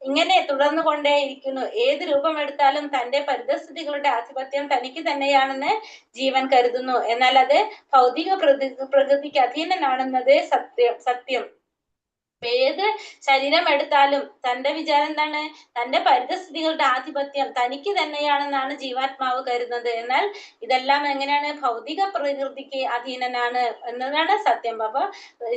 ഇങ്ങനെ തുടർന്നു കൊണ്ടേയിരിക്കുന്നു. ഏത് രൂപമെടുത്താലും തന്റെ പരിതസ്ഥിതികളുടെ ആധിപത്യം തനിക്ക് തന്നെയാണെന്ന് ജീവൻ കരുതുന്നു. എന്നാൽ അത് ഭൗതിക പ്രകൃതിക്ക് അധീനനാണെന്നത് സത്യം. ഏത് ശരീരം എടുത്താലും തന്റെ വിചാരം എന്താണ്, തന്റെ പരിതസ്ഥിതികളുടെ ആധിപത്യം തനിക്ക് തന്നെയാണെന്നാണ് ജീവാത്മാവ് കരുതുന്നത്. എന്നാൽ ഇതെല്ലാം എങ്ങനെയാണ്, ഭൗതിക പ്രകൃതിക്ക് അധീനനാണ് എന്നതാണ് സത്യം. അപ്പൊ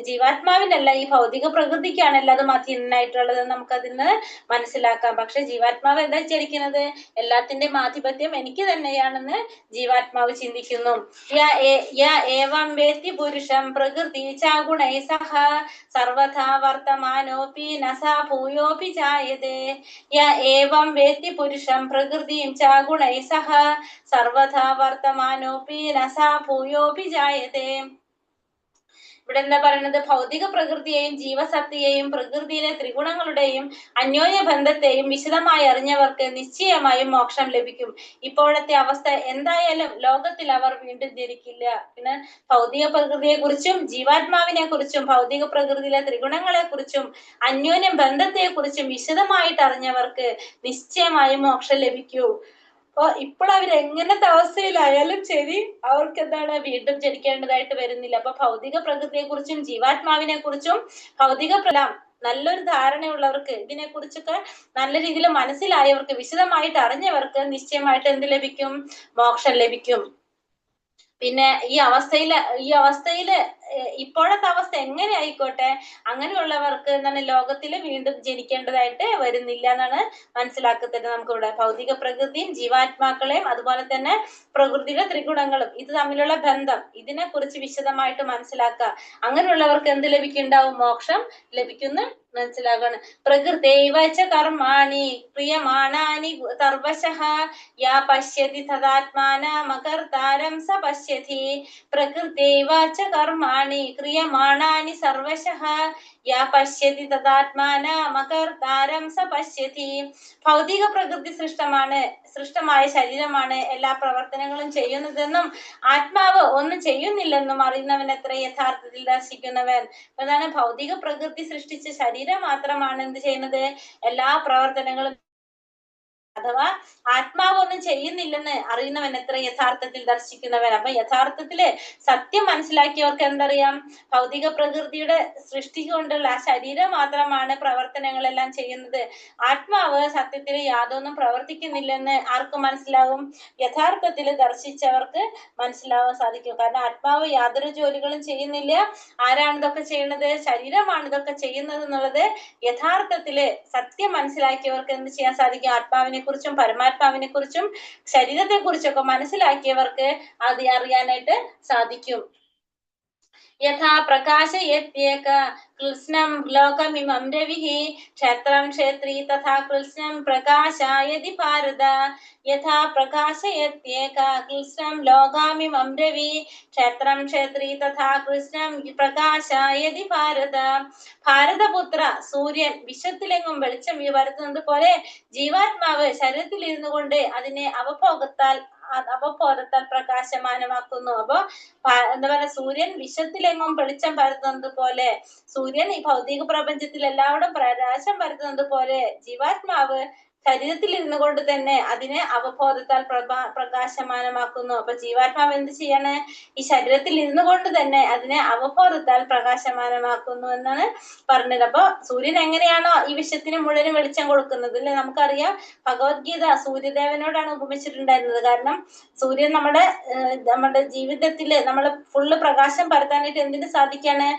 ജീവാത്മാവിനല്ല, ഈ ഭൗതിക പ്രകൃതിക്കാണ് എല്ലാതും അധീനനായിട്ടുള്ളത് നമുക്കതിൽ നിന്ന് മനസ്സിലാക്കാം. പക്ഷെ ജീവാത്മാവ് എന്താ വിചാരിക്കുന്നത്, എല്ലാത്തിന്റെയും ആധിപത്യം എനിക്ക് തന്നെയാണെന്ന് ജീവാത്മാവ് ചിന്തിക്കുന്നു. ഏവം വേത്തി പുരുഷം പ്രകൃതി ചാഗുണൈ സഹ സർവഥാ വർത്തമാനോപി നസാ ഭൂയോപി ജായതേ. ഏവം വേത്തി പുരുഷം പ്രകൃതിം ചാഗുണൈ സഹ സർവഥാ വർത്തമാനോപി നസാ ഭൂയോപി ജായതേ. ഇവിടെ എന്താ പറയുന്നത്, ഭൗതിക പ്രകൃതിയെയും ജീവസത്തയെയും പ്രകൃതിയിലെ ത്രിഗുണങ്ങളുടെയും അന്യോന്യ ബന്ധത്തെയും വിശദമായി അറിഞ്ഞവർക്ക് നിശ്ചയമായും മോക്ഷം ലഭിക്കും. ഇപ്പോഴത്തെ അവസ്ഥ എന്തായാലും ലോകത്തിൽ അവർ വീണ്ടും ജനിക്കില്ല. പിന്നെ ഭൗതിക പ്രകൃതിയെ കുറിച്ചും ജീവാത്മാവിനെ കുറിച്ചും ഭൗതിക പ്രകൃതിയിലെ ത്രിഗുണങ്ങളെ കുറിച്ചും അന്യോന്യ ബന്ധത്തെ കുറിച്ചും വിശദമായിട്ട് അറിഞ്ഞവർക്ക് നിശ്ചയമായും മോക്ഷം ലഭിക്കൂ. അപ്പൊ ഇപ്പോൾ അവർ എങ്ങനത്തെ അവസ്ഥയിലായാലും ശരി, അവർക്ക് എന്താണ്, വീണ്ടും ജനിക്കേണ്ടതായിട്ട് വരുന്നില്ല. അപ്പൊ ഭൗതിക പ്രകൃതിയെ കുറിച്ചും ജീവാത്മാവിനെ കുറിച്ചും നല്ലൊരു ധാരണയുള്ളവർക്ക്, ഇതിനെ കുറിച്ചൊക്കെ നല്ല രീതിയിൽ മനസ്സിലായവർക്ക്, വിശദമായിട്ട് അറിഞ്ഞവർക്ക് നിശ്ചയമായിട്ട് എന്ത് ലഭിക്കും, മോക്ഷം ലഭിക്കും. പിന്നെ ഈ അവസ്ഥയില് ഇപ്പോഴത്തെ അവസ്ഥ എങ്ങനെ ആയിക്കോട്ടെ, അങ്ങനെയുള്ളവർക്ക് എന്താണ്, ലോകത്തില് വീണ്ടും ജനിക്കേണ്ടതായിട്ട് വരുന്നില്ല എന്നാണ് മനസ്സിലാക്കുന്നത്. നമുക്കിവിടെ ഭൗതിക പ്രകൃതിയും ജീവാത്മാക്കളെയും അതുപോലെ തന്നെ പ്രകൃതിയുടെ ത്രിഗുണങ്ങളും ഇത് തമ്മിലുള്ള ബന്ധം, ഇതിനെ കുറിച്ച് വിശദമായിട്ട് മനസ്സിലാക്കുക. അങ്ങനെയുള്ളവർക്ക് എന്ത് ലഭിക്കുന്നുണ്ടാവും, മോക്ഷം ലഭിക്കുന്ന മനസ്സിലാക്കാണ്. പ്രകൃതൈവ ച കർമാണി ക്രിയമാണാനി സർവശഃ യാ പശ്യതി തദാത്മാനമകർത്താരം സ പശ്യതി. പ്രകൃതൈവ ച കർമാണി ക്രിയമാണാനി സർവശഃ യാ പശ്യതി തദാത്മാനമകർത്താരം സ പശ്യതി. ഭൗതിക പ്രകൃതി സൃഷ്ടമായ ശരീരമാണ് എല്ലാ പ്രവർത്തനങ്ങളും ചെയ്യുന്നതെന്നും ആത്മാവ് ഒന്നും ചെയ്യുന്നില്ലെന്നും അറിയുന്നവൻ എത്ര യഥാർത്ഥത്തിൽ ദർശിക്കുന്നവൻ. അതാണ് ഭൗതിക പ്രകൃതി സൃഷ്ടിച്ച ശരീരം മാത്രമാണ് എന്ത് ചെയ്യുന്നത്, എല്ലാ പ്രവർത്തനങ്ങളും അഥവാ ആത്മാവൊന്നും ചെയ്യുന്നില്ലെന്ന് അറിയുന്നവൻ എത്ര യഥാർത്ഥത്തിൽ ദർശിക്കുന്നവൻ. അപ്പൊ യഥാർത്ഥത്തില് സത്യം മനസ്സിലാക്കിയവർക്ക് എന്തറിയാം? ഭൗതിക പ്രകൃതിയുടെ സൃഷ്ടി കൊണ്ടുള്ള ആ ശരീരം മാത്രമാണ് പ്രവർത്തനങ്ങളെല്ലാം ചെയ്യുന്നത്. ആത്മാവ് സത്യത്തിൽ യാതൊന്നും പ്രവർത്തിക്കുന്നില്ലെന്ന് ആർക്ക് മനസ്സിലാവും? യഥാർത്ഥത്തിൽ ദർശിച്ചവർക്ക് മനസ്സിലാവാൻ സാധിക്കും. കാരണം ആത്മാവ് യാതൊരു ജോലികളും ചെയ്യുന്നില്ല. ആരാണ് ഇതൊക്കെ ചെയ്യുന്നത്? ശരീരമാണ് ഇതൊക്കെ ചെയ്യുന്നത് എന്നുള്ളത് യഥാർത്ഥത്തില് സത്യം മനസ്സിലാക്കിയവർക്ക് എന്ത് ചെയ്യാൻ സാധിക്കും? ആത്മാവിനെ കുറിച്ചും പരമാത്മാവിനെ കുറിച്ചും ശരീരത്തെ കുറിച്ചൊക്കെ മനസ്സിലാക്കിയവർക്ക് അത് അറിയാനായിട്ട് സാധിക്കും. യഥാ പ്രകാശയത്യേക കൃത്സ്നം ലോകമിമം രവിഃ ക്ഷേത്രം ക്ഷേത്രീ തഥാ കൃത്സ്നം പ്രകാശയതി ഭാരത. യഥാ പ്രകാശയത്യേക കൃത്സ്നം ലോകമിമം രവിഃ ക്ഷേത്രം ക്ഷേത്രീ തഥാ കൃത്സ്നം പ്രകാശയതി ഭാരത. ഭാരതപുത്ര, സൂര്യൻ വിശ്വത്തിലെങ്ങും വെളിച്ചം വരുത്തുന്നത് പോലെ ജീവാത്മാവ് ശരീരത്തിൽ ഇരുന്നു കൊണ്ട് അതിനെ അവബോധത്താൽ പ്രകാശമാനമാക്കുന്നു. അപ്പൊ എന്താ പറയാ, സൂര്യൻ വിശ്വത്തിലെങ്ങും വെളിച്ചം പരത്തുന്നത് പോലെ, സൂര്യൻ ഈ ഭൗതിക പ്രപഞ്ചത്തിൽ എല്ലാവരും പ്രകാശം പരത്തുന്നത് പോലെ ജീവാത്മാവ് ശരീരത്തിൽ ഇരുന്നു കൊണ്ട് തന്നെ അതിനെ അവബോധത്താൽ പ്രകാശമാനമാക്കുന്നു. അപ്പൊ ജീവാത്മാവ് എന്ത് ചെയ്യാണ്? ഈ ശരീരത്തിൽ ഇരുന്നു കൊണ്ട് തന്നെ അതിനെ അവബോധത്താൽ പ്രകാശമാനമാക്കുന്നു എന്നാണ് പറഞ്ഞത്. അപ്പൊ സൂര്യൻ എങ്ങനെയാണോ ഈ വിശ്വത്തിന് മുഴുവനും വെളിച്ചം കൊടുക്കുന്നത് അല്ലെ? നമുക്കറിയാം, ഭഗവത്ഗീത സൂര്യദേവനോടാണ് ഉപമിച്ചിട്ടുണ്ടായിരുന്നത്. കാരണം സൂര്യൻ നമ്മുടെ ജീവിതത്തില് നമ്മള് ഫുള്ള് പ്രകാശം പരത്താനായിട്ട് എന്തിന് സാധിക്കാണ്?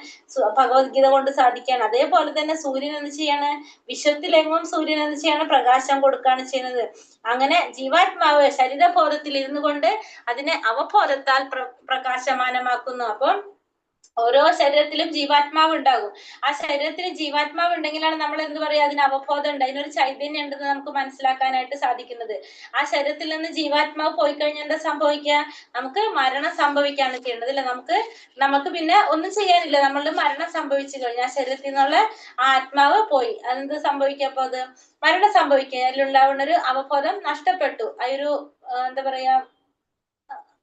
ഭഗവത്ഗീത കൊണ്ട് സാധിക്കാണ്. അതേപോലെ തന്നെ സൂര്യൻ എന്ത് ചെയ്യാണ്? വിശ്വത്തിലെങ്ങും സൂര്യൻ എന്ത് ചെയ്യാണ്? പ്രകാശം കൊടുക്കുകയാണ് ചെയ്യുന്നത്. അങ്ങനെ ജീവാത്മാവ് ശരീരബോധത്തിൽ ഇരുന്നു കൊണ്ട് അതിനെ അവബോധത്താൽ പ്രകാശമാനമാക്കുന്നു. അപ്പം ഓരോ ശരീരത്തിലും ജീവാത്മാവ് ഉണ്ടാകും. ആ ശരീരത്തിൽ ജീവാത്മാവ് ഉണ്ടെങ്കിലാണ് നമ്മൾ എന്ത് പറയാ, അതിന് അവബോധം ഉണ്ട്, അതിനൊരു ചൈതന്യം ഉണ്ടെന്ന് നമുക്ക് മനസ്സിലാക്കാനായിട്ട് സാധിക്കുന്നത്. ആ ശരീരത്തിൽ നിന്ന് ജീവാത്മാവ് പോയി കഴിഞ്ഞാൽ എന്താ സംഭവിക്കുക? നമുക്ക് മരണം സംഭവിക്കുകയാണ് ചെയ്യേണ്ടത് അല്ലെ? നമുക്ക് പിന്നെ ഒന്നും ചെയ്യാനില്ല. നമ്മളുടെ മരണം സംഭവിച്ചു കഴിഞ്ഞാൽ ആ ശരീരത്തിൽ നിന്നുള്ള ആ ആത്മാവ് പോയി, അതെന്ത് സംഭവിക്കുക? അപ്പൊ അത് മരണം സംഭവിക്കുക, അതിലുണ്ടാവുന്ന ഒരു അവബോധം നഷ്ടപ്പെട്ടു, ആ ഒരു എന്താ പറയാ,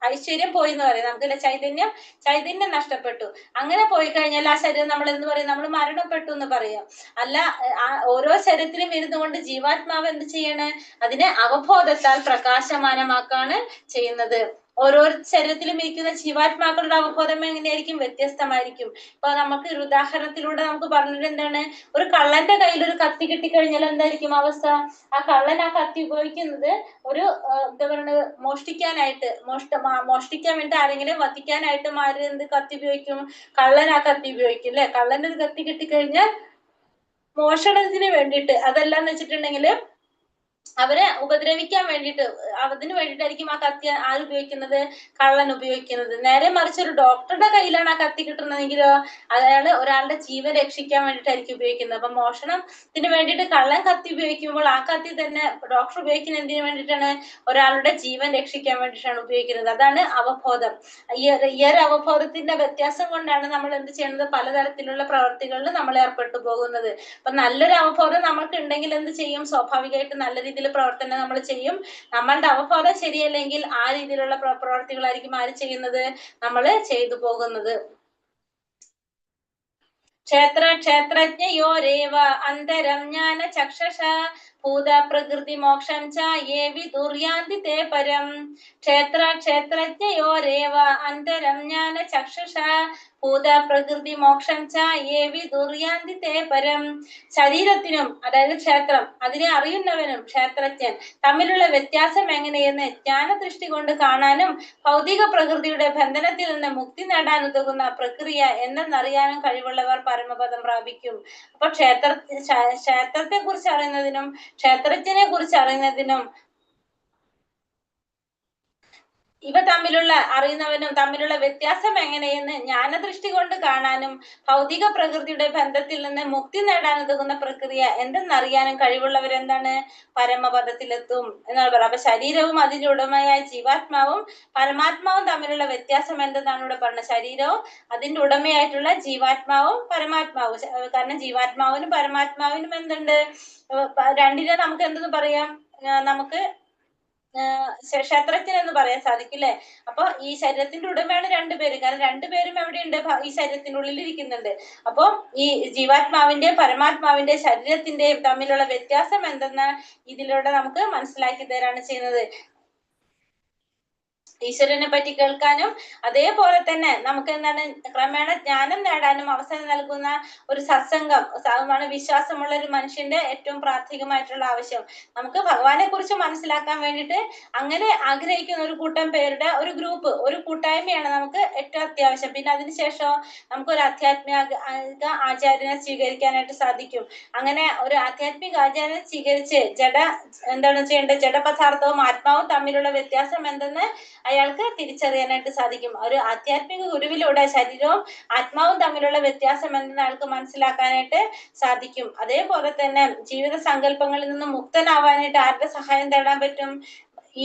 ഐശ്വര്യം പോയി എന്ന് പറയും നമുക്കല്ല, ചൈതന്യം നഷ്ടപ്പെട്ടു. അങ്ങനെ പോയി കഴിഞ്ഞാൽ ആ ശരീരം നമ്മൾ എന്ത് പറയും? നമ്മൾ മരണപ്പെട്ടു എന്ന് പറയാം. അല്ല, ഓരോ ശരീരത്തിലും ഇരുന്നു കൊണ്ട് ജീവാത്മാവ് എന്ത് ചെയ്യണേ? അതിനെ അവബോധത്താൽ പ്രകാശമാനമാക്കാണ് ചെയ്യുന്നത്. ഓരോ ശരീരത്തിലും ഇരിക്കുന്ന ജീവാത്മാക്കളുടെ അവബോധം എങ്ങനെയായിരിക്കും? വ്യത്യസ്തമായിരിക്കും. ഇപ്പൊ നമുക്ക് ഒരു ഉദാഹരണത്തിലൂടെ നമുക്ക് പറഞ്ഞത് എന്താണ്? ഒരു കള്ളന്റെ കയ്യിൽ ഒരു കത്തി കിട്ടിക്കഴിഞ്ഞാൽ എന്തായിരിക്കും അവസ്ഥ? ആ കള്ളൻ ആ കത്തി ഉപയോഗിക്കുന്നത് ഒരു എന്താ പറയുന്നത്, മോഷ്ടിക്കാൻ വേണ്ടി ആരെങ്കിലും വധിക്കാനായിട്ട് എന്ത് കത്തി ഉപയോഗിക്കും? കള്ളൻ ആ കത്തി ഉപയോഗിക്കും അല്ലെ? കള്ളന്റെ ഒരു കത്തി കിട്ടിക്കഴിഞ്ഞാൽ മോഷണത്തിന് വേണ്ടിയിട്ട്, അതെല്ലാന്ന് വെച്ചിട്ടുണ്ടെങ്കിൽ അവരെ ഉപദ്രവിക്കാൻ വേണ്ടിയിട്ട്, അതിന് വേണ്ടിയിട്ടായിരിക്കും ആ കത്തി ആര് ഉപയോഗിക്കുന്നത്? കള്ളൻ ഉപയോഗിക്കുന്നത്. നേരെ മറിച്ച് ഒരു ഡോക്ടറുടെ കയ്യിലാണ് ആ കത്തി കിട്ടുന്നതെങ്കിലോ അയാള് ഒരാളുടെ ജീവൻ രക്ഷിക്കാൻ വേണ്ടിയിട്ടായിരിക്കും ഉപയോഗിക്കുന്നത്. അപ്പൊ മോഷണത്തിന് വേണ്ടിയിട്ട് കള്ളൻ കത്തി ഉപയോഗിക്കുമ്പോൾ ആ കത്തി തന്നെ ഡോക്ടർ ഉപയോഗിക്കുന്നത് എന്തിനു വേണ്ടിയിട്ടാണ്? ഒരാളുടെ ജീവൻ രക്ഷിക്കാൻ വേണ്ടിയിട്ടാണ് ഉപയോഗിക്കുന്നത്. അതാണ് അവബോധം. ഈ ഒരു അവബോധത്തിന്റെ വ്യത്യാസം കൊണ്ടാണ് നമ്മൾ എന്ത് ചെയ്യുന്നത്? പലതരത്തിലുള്ള പ്രവർത്തികളിൽ നമ്മൾ ഏർപ്പെട്ടു പോകുന്നത്. അപ്പൊ നല്ലൊരു അവബോധം നമ്മൾക്ക് ഉണ്ടെങ്കിൽ എന്ത് ചെയ്യും? സ്വാഭാവികമായിട്ട് നല്ല രീതിയിൽ പ്രവർത്തനം നമ്മൾ ചെയ്യും. നമ്മളുടെ അവബോധം ശരിയല്ലെങ്കിൽ ആ രീതിയിലുള്ള പ്രവർത്തികളായിരിക്കും ആര് ചെയ്യുന്നത്? നമ്മൾ ചെയ്തു പോകുന്നത്. ക്ഷേത്രജ്ഞയോരേവ അന്തരം ജ്ഞാന ചക്ഷുഷ ഭൂത പ്രകൃതി മോക്ഷം ച യേ വിദുര്യാന്തി തേ പരം. ക്ഷേത്രജ്ഞയോരേവ അന്തരം ജ്ഞാന ചക്ഷുഷ ഭൂത പ്രകൃതി മോക്ഷം ച യേ വിദുര്യാന്തി തേ പരം. ശരീരത്തിനും, അതായത് ക്ഷേത്രം, അതിനെ അറിയുന്നവനും ക്ഷേത്രജ്ഞൻ തമ്മിലുള്ള വ്യത്യാസം എങ്ങനെയെന്ന് ജ്ഞാനദൃഷ്ടി കൊണ്ട് കാണാനും ഭൗതിക പ്രകൃതിയുടെ ബന്ധനത്തിൽ നിന്ന് മുക്തി നേടാൻ ഉതകുന്ന പ്രക്രിയ എന്തെന്നറിയാനും കഴിവുള്ളവർ പരമപദം പ്രാപിക്കും. അപ്പൊ ക്ഷേത്രത്തെ കുറിച്ച് അറിയുന്നതിനും ക്ഷേത്രജ്ഞനെ കുറിച്ച് അറിയുന്നതിനും ഇവ അറിയുന്നവനും തമ്മിലുള്ള വ്യത്യാസം എങ്ങനെയെന്ന് ജ്ഞാനദൃഷ്ടി കൊണ്ട് കാണാനും ഭൗതിക പ്രകൃതിയുടെ ബന്ധത്തിൽ നിന്ന് മുക്തി നേടാൻ ഉതകുന്ന പ്രക്രിയ എന്തെന്നറിയാനും കഴിവുള്ളവരെന്താണ്? പരമപദത്തിലെത്തും എന്നാണ് പറയുക. അപ്പൊ ശരീരവും അതിന്റെ ഉടമയായ ജീവാത്മാവും പരമാത്മാവും തമ്മിലുള്ള വ്യത്യാസം എന്തെന്നാണ് ഇവിടെ പറഞ്ഞത്? ശരീരവും അതിന്റെ ഉടമയായിട്ടുള്ള ജീവാത്മാവും പരമാത്മാവും. കാരണം ജീവാത്മാവിനും പരമാത്മാവിനും എന്തുണ്ട്? രണ്ടിനെ നമുക്ക് എന്തെന്ന് പറയാം? നമുക്ക് ക്ഷേത്രജ്ഞൻ എന്ന് പറയാൻ സാധിക്കും അല്ലെ. അപ്പൊ ഈ ശരീരത്തിന്റെ ഉടമയാണ് രണ്ടുപേരും. കാരണം രണ്ടുപേരും എവിടെയുണ്ട്? ഈ ശരീരത്തിന്റെ ഉള്ളിൽ ഇരിക്കുന്നുണ്ട്. അപ്പൊ ഈ ജീവാത്മാവിന്റെയും പരമാത്മാവിന്റെയും ശരീരത്തിന്റെയും തമ്മിലുള്ള വ്യത്യാസം എന്തെന്ന് ഇതിലൂടെ നമുക്ക് മനസ്സിലാക്കി തരാണ് ചെയ്യുന്നത്. ഈശ്വരനെ പറ്റി കേൾക്കാനും അതേപോലെ തന്നെ നമുക്ക് എന്താണ് ക്രമേണ ജ്ഞാനം നേടാനും അവസരം നൽകുന്ന ഒരു സത്സംഗം ആണ് വിശ്വാസമുള്ള ഒരു മനുഷ്യന്റെ ഏറ്റവും പ്രാഥമികമായിട്ടുള്ള ആവശ്യം. നമുക്ക് ഭഗവാനെ കുറിച്ച് മനസ്സിലാക്കാൻ വേണ്ടിയിട്ട് അങ്ങനെ ആഗ്രഹിക്കുന്ന ഒരു കൂട്ടം പേരുടെ ഒരു ഗ്രൂപ്പ്, ഒരു കൂട്ടായ്മയാണ് നമുക്ക് ഏറ്റവും അത്യാവശ്യം. പിന്നെ അതിനുശേഷം നമുക്ക് ഒരു ആധ്യാത്മിക ആചാര്യനെ സ്വീകരിക്കാനായിട്ട് സാധിക്കും. അങ്ങനെ ഒരു ആധ്യാത്മിക ആചാര്യനെ സ്വീകരിച്ച് എന്താണ് ചെയ്യേണ്ടത്? ജഡപദാർത്ഥവും ആത്മാവും തമ്മിലുള്ള വ്യത്യാസം എന്തെന്ന് അയാൾക്ക് തിരിച്ചറിയാനായിട്ട് സാധിക്കും. ഒരു ആധ്യാത്മിക ഗുരുവിലൂടെ ശരീരവും ആത്മാവും തമ്മിലുള്ള വ്യത്യാസം എന്തെന്ന് അയാൾക്ക് മനസ്സിലാക്കാനായിട്ട് സാധിക്കും. അതേപോലെ തന്നെ ജീവിത സങ്കല്പങ്ങളിൽ നിന്ന് മുക്തനാവാനായിട്ട് ആരുടെ സഹായം തേടാൻ പറ്റും?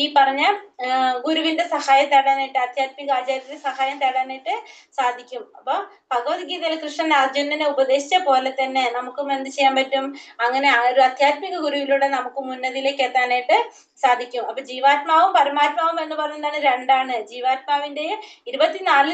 ഈ പറഞ്ഞ ഗുരുവിന്റെ സഹായം തേടാനായിട്ട്, ആധ്യാത്മിക ആചാര്യന്റെ സഹായം തേടാനായിട്ട് സാധിക്കും. അപ്പൊ ഭഗവത്ഗീതയിൽ കൃഷ്ണൻ അർജുനനെ ഉപദേശിച്ച പോലെ തന്നെ നമുക്കും എന്ത് ചെയ്യാൻ പറ്റും? അങ്ങനെ ഒരു ആധ്യാത്മിക ഗുരുവിലൂടെ നമുക്ക് ഉന്നതിയിലേക്ക് എത്താനായിട്ട് സാധിക്കും. അപ്പൊ ജീവാത്മാവും പരമാത്മാവും എന്ന് പറയുന്നത് രണ്ടാണ്. ജീവാത്മാവിന്റെ 24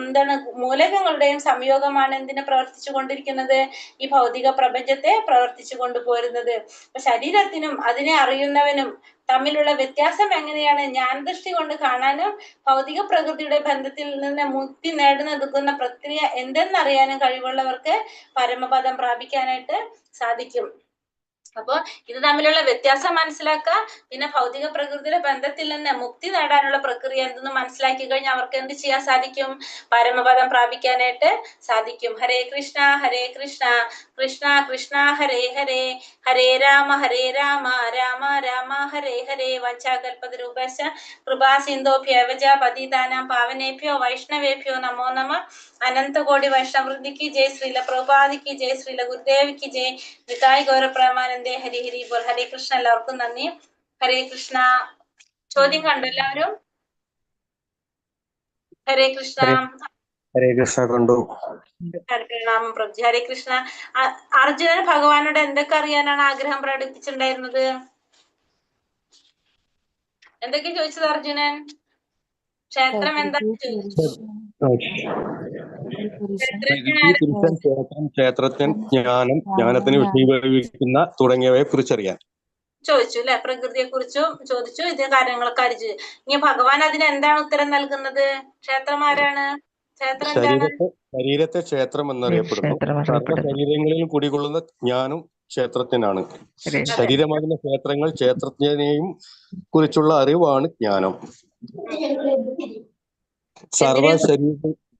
എന്താണ് മൂലകങ്ങളുടെയും സംയോഗമാണ് എന്തിനെ പ്രവർത്തിച്ചു കൊണ്ടിരിക്കുന്നത്? ഈ ഭൗതിക പ്രപഞ്ചത്തെ പ്രവർത്തിച്ചു കൊണ്ടുപോരുന്നത്. അപ്പൊ ശരീരത്തിനും അതിനെ അറിയുന്നവനും തമ്മിലുള്ള വ്യത്യാസം എങ്ങനെയാണ് ജ്ഞാനദൃഷ്ടി കൊണ്ട് കാണാനും ഭൗതിക പ്രകൃതിയുടെ ബന്ധത്തിൽ നിന്ന് മുക്തി നേടുന്ന പ്രക്രിയ എന്തെന്നറിയാനും കഴിവുള്ളവർക്ക് പരമപദം പ്രാപിക്കാനായിട്ട് സാധിക്കും. അപ്പൊ ഇത് തമ്മിലുള്ള വ്യത്യാസം മനസ്സിലാക്കുക. പിന്നെ ഭൗതിക പ്രകൃതിയുടെ ബന്ധത്തിൽ നിന്ന് മുക്തി നേടാനുള്ള പ്രക്രിയ എന്തെന്ന് മനസ്സിലാക്കി കഴിഞ്ഞാൽ അവർക്ക് എന്ത് ചെയ്യാൻ സാധിക്കും? പരമപദം പ്രാപിക്കാനായിട്ട് സാധിക്കും. ഹരേ കൃഷ്ണ കൃഷ്ണ കൃഷ്ണ ഹരേ ഹരേ, ഹരേ രാമ രാമ രാമ ഹരേ ഹരേ. വഞ്ചാകൽപതരൂപശ്ച കൃപാ സിന്ധോഭ്യവച പതിതാനാം പാവനേഭ്യോ വൈഷ്ണവേഭ്യോ നമോ നമഃ. അനന്തകോടി വൈഷ്ണവൃന്ദിക്ക് ജയ്. ശ്രീല പ്രഭുപാദിക്ക് ജയ്. ശ്രീല ഗുരുദേവിക്ക് ജയ്. നിതായ് ഗൗരപ്രമാനന്ദേ. ഹരി ഹരി ബോൾ. ഹരേ കൃഷ്ണ. എല്ലാവർക്കും നന്ദി. ഹരേ കൃഷ്ണ. ചോദ്യം കണ്ടോ എല്ലാവരും? ഹരേ കൃഷ്ണ. ഹരേ കൃഷ്ണ കണ്ടു. പ്രണാമം പ്രഭുജി. ഹരേ കൃഷ്ണ. അർജുനൻ ഭഗവാനോട് എന്തൊക്കെ അറിയാനാണ് ആഗ്രഹം പ്രകടിപ്പിച്ചിട്ടുണ്ടായിരുന്നത്? എന്തൊക്കെ ചോദിച്ചത് അർജുനൻ? ക്ഷേത്രം എന്താണ് ചോദിച്ചു? ക്ഷേത്രജ്ഞൻ, ജ്ഞാനം, ജ്ഞാനത്തിന് വിഷയീഭവിക്കുന്ന തുടങ്ങിയവയെ കുറിച്ചറിയാൻ ചോദിച്ചു അല്ലെ. പ്രകൃതിയെ കുറിച്ചും ചോദിച്ചു, ഇത് കാര്യങ്ങളൊക്കെ അറിയിച്ചു. ഇനി ഭഗവാൻ അതിന് എന്താണ് ഉത്തരം നൽകുന്നത്? ക്ഷേത്രം ആരാണ്? ക്ഷേത്രം എന്താണ്? ശരീരത്തെ ക്ഷേത്രം എന്നറിയപ്പെടുന്നു. സർവ്വ ശരീരങ്ങളിലും കുടികൊള്ളുന്ന ജ്ഞാനം ക്ഷേത്രജ്ഞനാണ്. ശരീരമാകുന്ന ക്ഷേത്രങ്ങൾ ക്ഷേത്രജ്ഞനെയും കുറിച്ചുള്ള അറിവാണ് ജ്ഞാനം.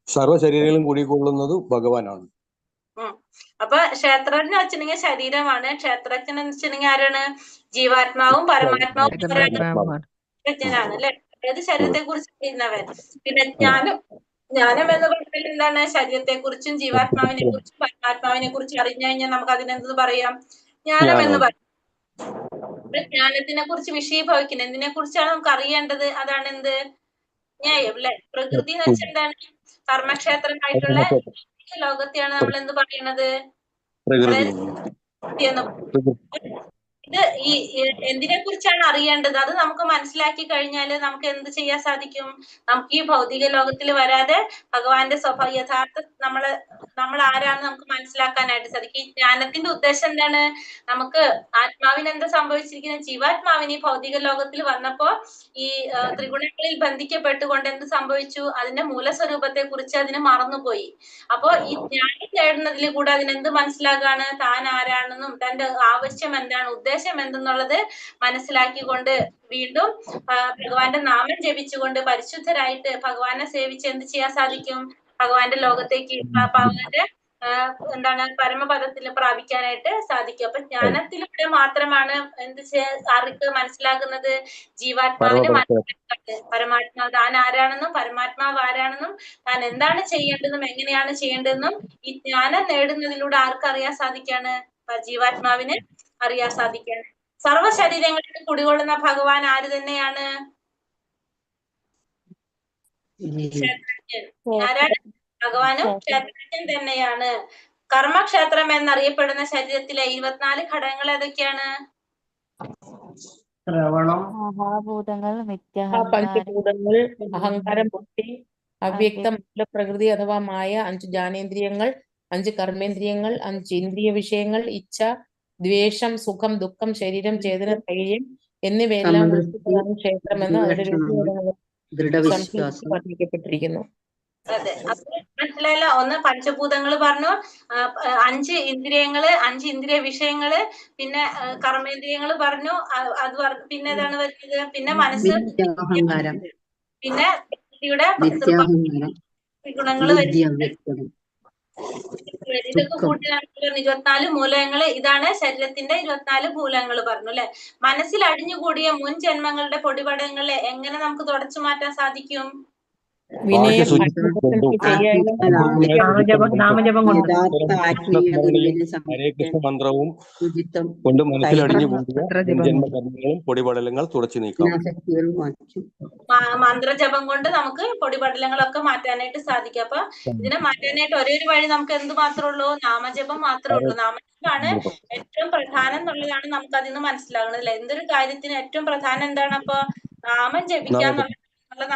സർവ്വ ശരീരങ്ങളിലും കുടികൊള്ളുന്നത് ഭഗവാനാണ്. അപ്പൊ ക്ഷേത്രജ്ഞ വെച്ചിട്ടുണ്ടെങ്കിൽ ശരീരമാണ്. ക്ഷേത്രജ്ഞൻ എന്ന് വെച്ചിട്ടുണ്ടെങ്കിൽ ആരാണ്? ജീവാത്മാവും പരമാത്മാവും ക്ഷേത്രജ്ഞനാണ് അല്ലെ. അതായത് ശരീരത്തെ കുറിച്ച് അറിയുന്നവൻ. പിന്നെ ജ്ഞാനം എന്ന് പറഞ്ഞാൽ എന്താണ്? ശരീരത്തെ കുറിച്ചും ജീവാത്മാവിനെ കുറിച്ചും പരമാത്മാവിനെ കുറിച്ചും അറിഞ്ഞു കഴിഞ്ഞാൽ നമുക്ക് അതിനെന്ത് പറയാം? ജ്ഞാനം എന്ന് പറയും. ജ്ഞാനത്തിനെ കുറിച്ച് വിഷയീഭവിക്കുന്നത് എന്തിനെ കുറിച്ചാണ് നമുക്ക് അറിയേണ്ടത്? അതാണ് എന്ത്? ന്യായം അല്ലെ. പ്രകൃതി എന്ന് വെച്ചാൽ എന്താണ്? കർമ്മക്ഷേത്രമായിട്ടുള്ള ലോകത്തെയാണ് നമ്മൾ എന്ത് പറയുന്നത്? ഇത് ഈ എന്തിനെ കുറിച്ചാണ് അറിയേണ്ടത്? അത് നമുക്ക് മനസ്സിലാക്കി കഴിഞ്ഞാൽ നമുക്ക് എന്ത് ചെയ്യാൻ സാധിക്കും? നമുക്ക് ഈ ഭൗതിക ലോകത്തിൽ വരാതെ ഭഗവാന്റെ യഥാർത്ഥ നമ്മൾ ആരാണെന്ന് നമുക്ക് മനസ്സിലാക്കാനായിട്ട് സാധിക്കും. ഈ ജ്ഞാനത്തിന്റെ ഉദ്ദേശം എന്താണ്? നമുക്ക് ആത്മാവിന് എന്താ സംഭവിച്ചിരിക്കുന്നത്? ജീവാത്മാവിന് ഈ ഭൗതിക ലോകത്തിൽ വന്നപ്പോ ഈ ത്രിഗുണങ്ങളിൽ ബന്ധിക്കപ്പെട്ടുകൊണ്ട് എന്ത് സംഭവിച്ചു? അതിന്റെ മൂലസ്വരൂപത്തെ കുറിച്ച് അതിന് മറന്നുപോയി. അപ്പോ ഈ ജ്ഞാനം നേടുന്നതിൽ കൂടെ അതിനെന്ത് മനസ്സിലാകാണ്? താൻ ആരാണെന്നും തന്റെ ആവശ്യം എന്താണ്, ഉദ്ദേശം എന്തെന്നുള്ളത് മനസ്സിലാക്കിക്കൊണ്ട് വീണ്ടും ഭഗവാന്റെ നാമം ജപിച്ചുകൊണ്ട് പരിശുദ്ധരായിട്ട് ഭഗവാനെ സേവിച്ച് എന്ത് ചെയ്യാൻ സാധിക്കും? ഭഗവാന്റെ ലോകത്തേക്ക് ഭഗവാന്റെ എന്താണ് പരമപദത്തിൽ പ്രാപിക്കാനായിട്ട് സാധിക്കും. അപ്പൊ ജ്ഞാനത്തിലൂടെ മാത്രമാണ് ആർക്ക് മനസ്സിലാകുന്നത്? ജീവാത്മാവിന് മനസ്സിലാക്കുന്നത്. പരമാത്മാവ് താൻ ആരാണെന്നും പരമാത്മാവ് ആരാണെന്നും താൻ എന്താണ് ചെയ്യേണ്ടതെന്നും എങ്ങനെയാണ് ചെയ്യേണ്ടതെന്നും ഈ ജ്ഞാനം നേടുന്നതിലൂടെ ആർക്കറിയാൻ സാധിക്കാണ്? ജീവാത്മാവിന് അറിയാൻ സാധിക്കാണ്. സർവ്വ ശരീരങ്ങളിൽ കുടികൊള്ളുന്ന ഭഗവാൻ ആര് തന്നെയാണ്? ക്ഷേത്രജ്ഞൻ. ആരാണ്? ഭഗവാനും ക്ഷേത്രജ്ഞൻ തന്നെയാണ്. കർമ്മക്ഷേത്രം എന്നറിയപ്പെടുന്ന ശരീരത്തിലെ 24 ഘടകങ്ങൾ ഏതൊക്കെയാണ്? ശ്രവണം, മഹാഭൂതങ്ങൾ ആ മിഥ്യാഹങ്കാരം, പഞ്ചഭൂതങ്ങൾ, അഹങ്കാരം, ബുദ്ധി, അവ്യക്ത മൂലപ്രകൃതി അഥവാ മായ, 5 ജ്ഞാനേന്ദ്രിയങ്ങൾ, 5 കർമ്മേന്ദ്രിയങ്ങൾ, 5 ഇന്ദ്രിയ വിഷയങ്ങൾ, ഇച്ഛ, ദ്വേഷം, സുഖം, ദുഃഖം, ശരീരം, ചേതന, ധൈര്യം എന്നിവയെല്ലാം ഉൾപ്പെട്ടതാണ് ക്ഷേത്രമെന്ന് അതിന്റെ രുചിഭേദങ്ങൾ സംക്ഷേപിച്ച് വർണ്ണിക്കപ്പെട്ടിരിക്കുന്നു. അതെ, അപ്പൊ മനസ്സിലായല്ലോ. ഒന്ന് പഞ്ചഭൂതങ്ങൾ പറഞ്ഞു, 5 ഇന്ദ്രിയങ്ങള്, 5 ഇന്ദ്രിയ വിഷയങ്ങള്, പിന്നെ കർമ്മേന്ദ്രിയങ്ങൾ പറഞ്ഞു, അത് പിന്നെ ഏതാണ് വരുന്നത്, പിന്നെ മനസ്സ്, മിഥ്യാഹങ്കാരം, പിന്നെ പ്രകൃതിയുടെ മിഥ്യാഹങ്കാരം, ഗുണങ്ങൾ ബുദ്ധി, അവ്യക്തം, ഇതൊക്കെ കൂട്ടിയാണ് 24 മൂലകങ്ങള്. ഇതാണ് ശരീരത്തിന്റെ 24 മൂലകങ്ങൾ പറഞ്ഞു അല്ലെ. മനസ്സിൽ അടിഞ്ഞുകൂടിയ മുൻ ജന്മങ്ങളുടെ പൊടിപടങ്ങളെ എങ്ങനെ നമുക്ക് തുടച്ചു മാറ്റാൻ സാധിക്കും? വിനയം, നാമജപം കൊണ്ട്, യഥാർത്ഥ ആത്മീയ ഗുരുവിനെ ഹരേ കൃഷ്ണ മന്ത്രവും ശുചിത്വം, കൊണ്ട് മനസ്സിലടിഞ്ഞു കൂടിയ ജന്മകർമ്മങ്ങളും പൊടിപടലങ്ങൾ തുടച്ചു നീക്കാം. ശക്തികളും മാറ്റും. മന്ത്രജപം കൊണ്ട് നമുക്ക് പൊടിപടലങ്ങളൊക്കെ മാറ്റാനായിട്ട് സാധിക്കും. അപ്പൊ ഇതിനെ മാറ്റാനായിട്ട് ഒരേ ഒരു വഴി നമുക്ക് എന്ത് മാത്രമേ ഉള്ളൂ? നാമജപം മാത്രമേ ഉള്ളൂ. നാമജപമാണ് ഏറ്റവും പ്രധാനം എന്നുള്ളതാണ് നമുക്ക് അതിൽ നിന്ന് മനസ്സിലാകുന്നത് അല്ലെ. എന്തൊരു കാര്യത്തിന് ഏറ്റവും പ്രധാനം എന്താണ്? അപ്പൊ നാമം ജപിക്കുക എന്നുള്ളത്